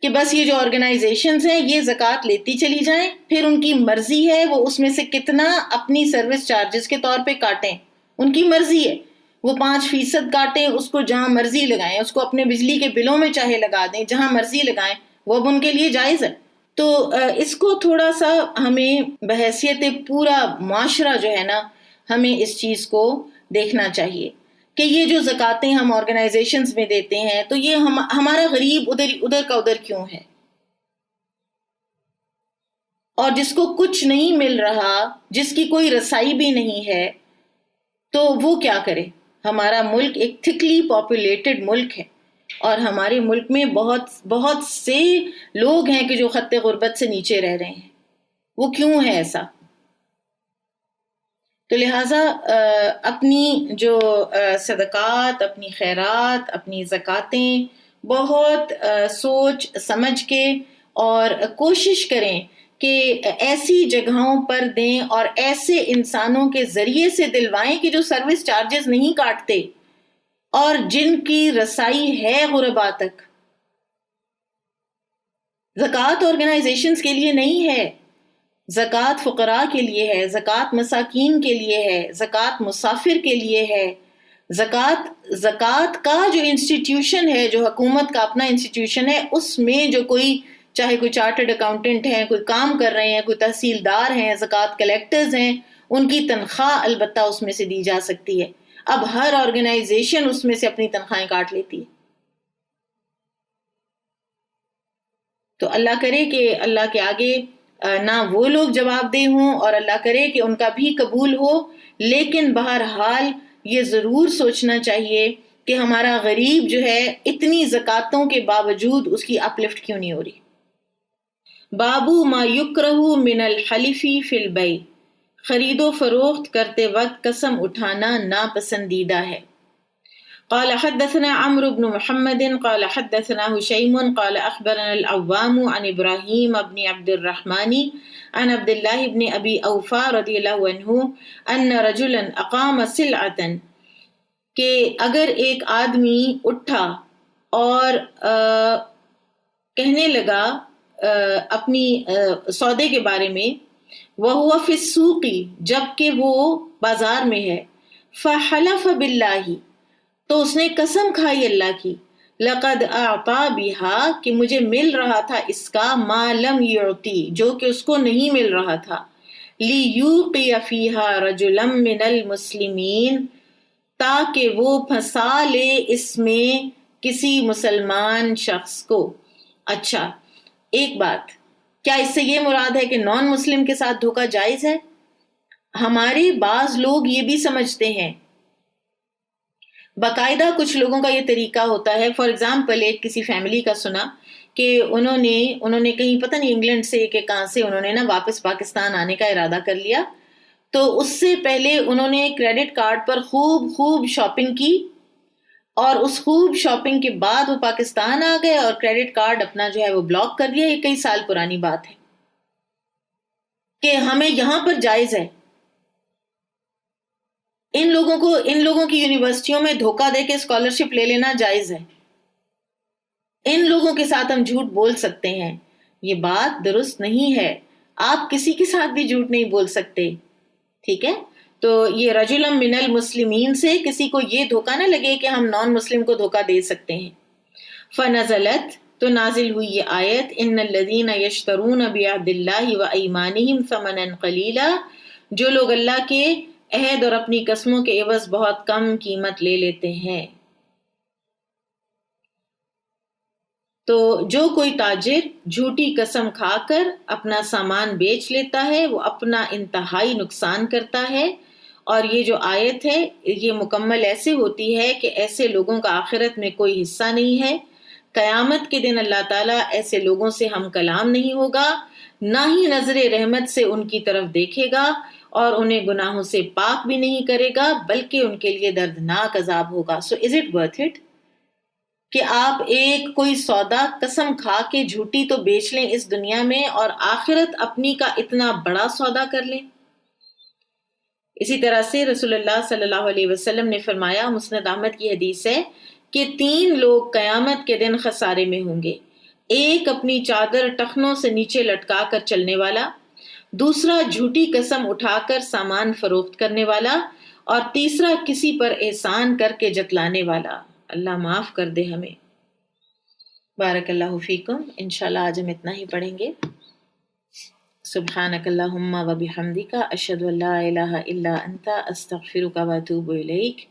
کہ بس یہ جو آرگنائزیشنز ہیں یہ زکوٰۃ لیتی چلی جائیں، پھر ان کی مرضی ہے وہ اس میں سے کتنا اپنی سروس چارجز کے طور پہ کاٹیں، ان کی مرضی ہے، وہ 5% کاٹیں، اس کو جہاں مرضی لگائیں، اس کو اپنے بجلی کے بلوں میں چاہے لگا دیں، جہاں مرضی لگائیں، وہ اب ان کے لیے جائز ہے. تو اس کو تھوڑا سا ہمیں بحیثیت پورا معاشرہ جو ہے نا ہمیں اس چیز کو دیکھنا چاہیے کہ یہ جو زکاتیں ہم آرگنائزیشنز میں دیتے ہیں تو یہ ہمارا غریب ادھر کا ادھر کیوں ہے، اور جس کو کچھ نہیں مل رہا، جس کی کوئی رسائی بھی نہیں ہے، تو وہ کیا کرے؟ ہمارا ملک ایک تھکلی پاپولیٹڈ ملک ہے، اور ہمارے ملک میں بہت بہت سے لوگ ہیں کہ جو خط غربت سے نیچے رہ رہے ہیں. وہ کیوں ہے ایسا؟ تو لہٰذا اپنی جو صدقات، اپنی خیرات، اپنی زکاتیں بہت سوچ سمجھ کے اور کوشش کریں کہ ایسی جگہوں پر دیں اور ایسے انسانوں کے ذریعے سے دلوائیں کہ جو سروس چارجز نہیں کاٹتے اور جن کی رسائی ہے غربا تک. زکوٰۃ آرگنائزیشنز کے لیے نہیں ہے، زکوٰۃ فقراء کے لیے ہے، زکوٰۃ مساکین کے لیے ہے، زکوٰۃ مسافر کے لیے ہے. زکوٰۃ کا جو انسٹیٹیوشن ہے، جو حکومت کا اپنا انسٹیٹیوشن ہے، اس میں جو چاہے کوئی چارٹرڈ اکاؤنٹنٹ ہیں، کوئی کام کر رہے ہیں، کوئی تحصیلدار ہیں، زکوٰۃ کلیکٹرز ہیں، ان کی تنخواہ البتہ اس میں سے دی جا سکتی ہے. اب ہر آرگنائزیشن اس میں سے اپنی تنخواہیں کاٹ لیتی ہے. تو اللہ کرے کہ اللہ کے آگے نہ وہ لوگ جواب دہ ہوں، اور اللہ کرے کہ ان کا بھی قبول ہو. لیکن بہرحال یہ ضرور سوچنا چاہیے کہ ہمارا غریب جو ہے اتنی زکاتوں کے باوجود اس کی اپلفٹ کیوں نہیں ہو رہی. بابو ما یکرہ من الحلف فی البیع، خرید و فروخت کرتے وقت قسم اٹھانا ناپسندیدہ ہے. قال حدثنا عمرو بن محمد قال حدثنا هشيم قال أخبرنا العوام عن إبراهيم بن عبد الرحمن عن عبد الله بن أبي أوفى رضي الله عنه أن رجلا أقام سلعة، کہ اگر ایک آدمی اٹھا اور کہنے لگا اپنی سودے کے بارے میں، وهو في السوق، جبکہ وہ بازار میں ہے، فحلف بالله، تو اس نے قسم کھائی اللہ کی، لقد اعطا بها، کہ مجھے مل رہا تھا اس کا، ما لم يعطي، جو کہ اس کو نہیں مل رہا تھا، ليوقي فيها رجلا من المسلمين، تاکہ وہ پھنسا لے اس میں کسی مسلمان شخص کو. اچھا ایک بات، کیا اس سے یہ مراد ہے کہ نان مسلم کے ساتھ دھوکہ جائز ہے؟ ہمارے بعض لوگ یہ بھی سمجھتے ہیں، باقاعدہ کچھ لوگوں کا یہ طریقہ ہوتا ہے. فار ایگزامپل ایک کسی فیملی کا سنا کہ انہوں نے کہیں پتہ نہیں انگلینڈ سے کہ کہاں سے انہوں نے نا واپس پاکستان آنے کا ارادہ کر لیا. تو اس سے پہلے انہوں نے کریڈٹ کارڈ پر خوب شاپنگ کی، اور اس خوب شاپنگ کے بعد وہ پاکستان آ گئے اور کریڈٹ کارڈ اپنا جو ہے وہ بلاک کر دیا. یہ کئی سال پرانی بات ہے کہ ہمیں یہاں پر جائز ہے ان لوگوں کی یونیورسٹیوں میں دھوکہ دے کے اسکالرشپ لے لینا جائز ہے. ان لوگوں کے ساتھ ہم جھوٹ بول سکتے ہیں، یہ بات درست نہیں ہے. آپ کسی کے ساتھ بھی جھوٹ نہیں بول سکتے، ٹھیک ہے؟ تو یہ رجلم من المسلمین سے کسی کو یہ دھوکہ نہ لگے کہ ہم نان مسلم کو دھوکہ دے سکتے ہیں. فنزلت، تو نازل ہوئی یہ آیت، ان الذین یشترون بعہد اللہ وایمانہم ثمنا قلیلا، جو لوگ اللہ کے عہد اور اپنی قسموں کے عوض بہت کم قیمت لے لیتے ہیں. تو جو کوئی تاجر جھوٹی قسم کھا کر اپنا سامان بیچ لیتا ہے وہ اپنا انتہائی نقصان کرتا ہے. اور یہ جو آیت ہے یہ مکمل ایسے ہوتی ہے کہ ایسے لوگوں کا آخرت میں کوئی حصہ نہیں ہے. قیامت کے دن اللہ تعالیٰ ایسے لوگوں سے ہم کلام نہیں ہوگا، نہ ہی نظر رحمت سے ان کی طرف دیکھے گا، اور انہیں گناہوں سے پاک بھی نہیں کرے گا، بلکہ ان کے لیے دردناک عذاب ہوگا. سو از اٹ ورتھ اٹ کہ آپ ایک کوئی سودا قسم کھا کے جھوٹی تو بیچ لیں اس دنیا میں، اور آخرت اپنی کا اتنا بڑا سودا کر لیں؟ اسی طرح سے رسول اللہ صلی اللہ علیہ وسلم نے فرمایا، مسند احمد کی حدیث ہے، کہ 3 لوگ قیامت کے دن خسارے میں ہوں گے. ایک اپنی چادر ٹخنوں سے نیچے لٹکا کر چلنے والا، دوسرا جھوٹی قسم اٹھا کر سامان فروخت کرنے والا، اور تیسرا کسی پر احسان کر کے جتلانے والا. اللہ معاف کر دے ہمیں. بارک اللہ فیکم. انشاءاللہ آج ہم اتنا ہی پڑھیں گے. سبحانك اللهم وبحمدك أشهد أن لا إله إلا أنت أستغفرك وأتوب إليك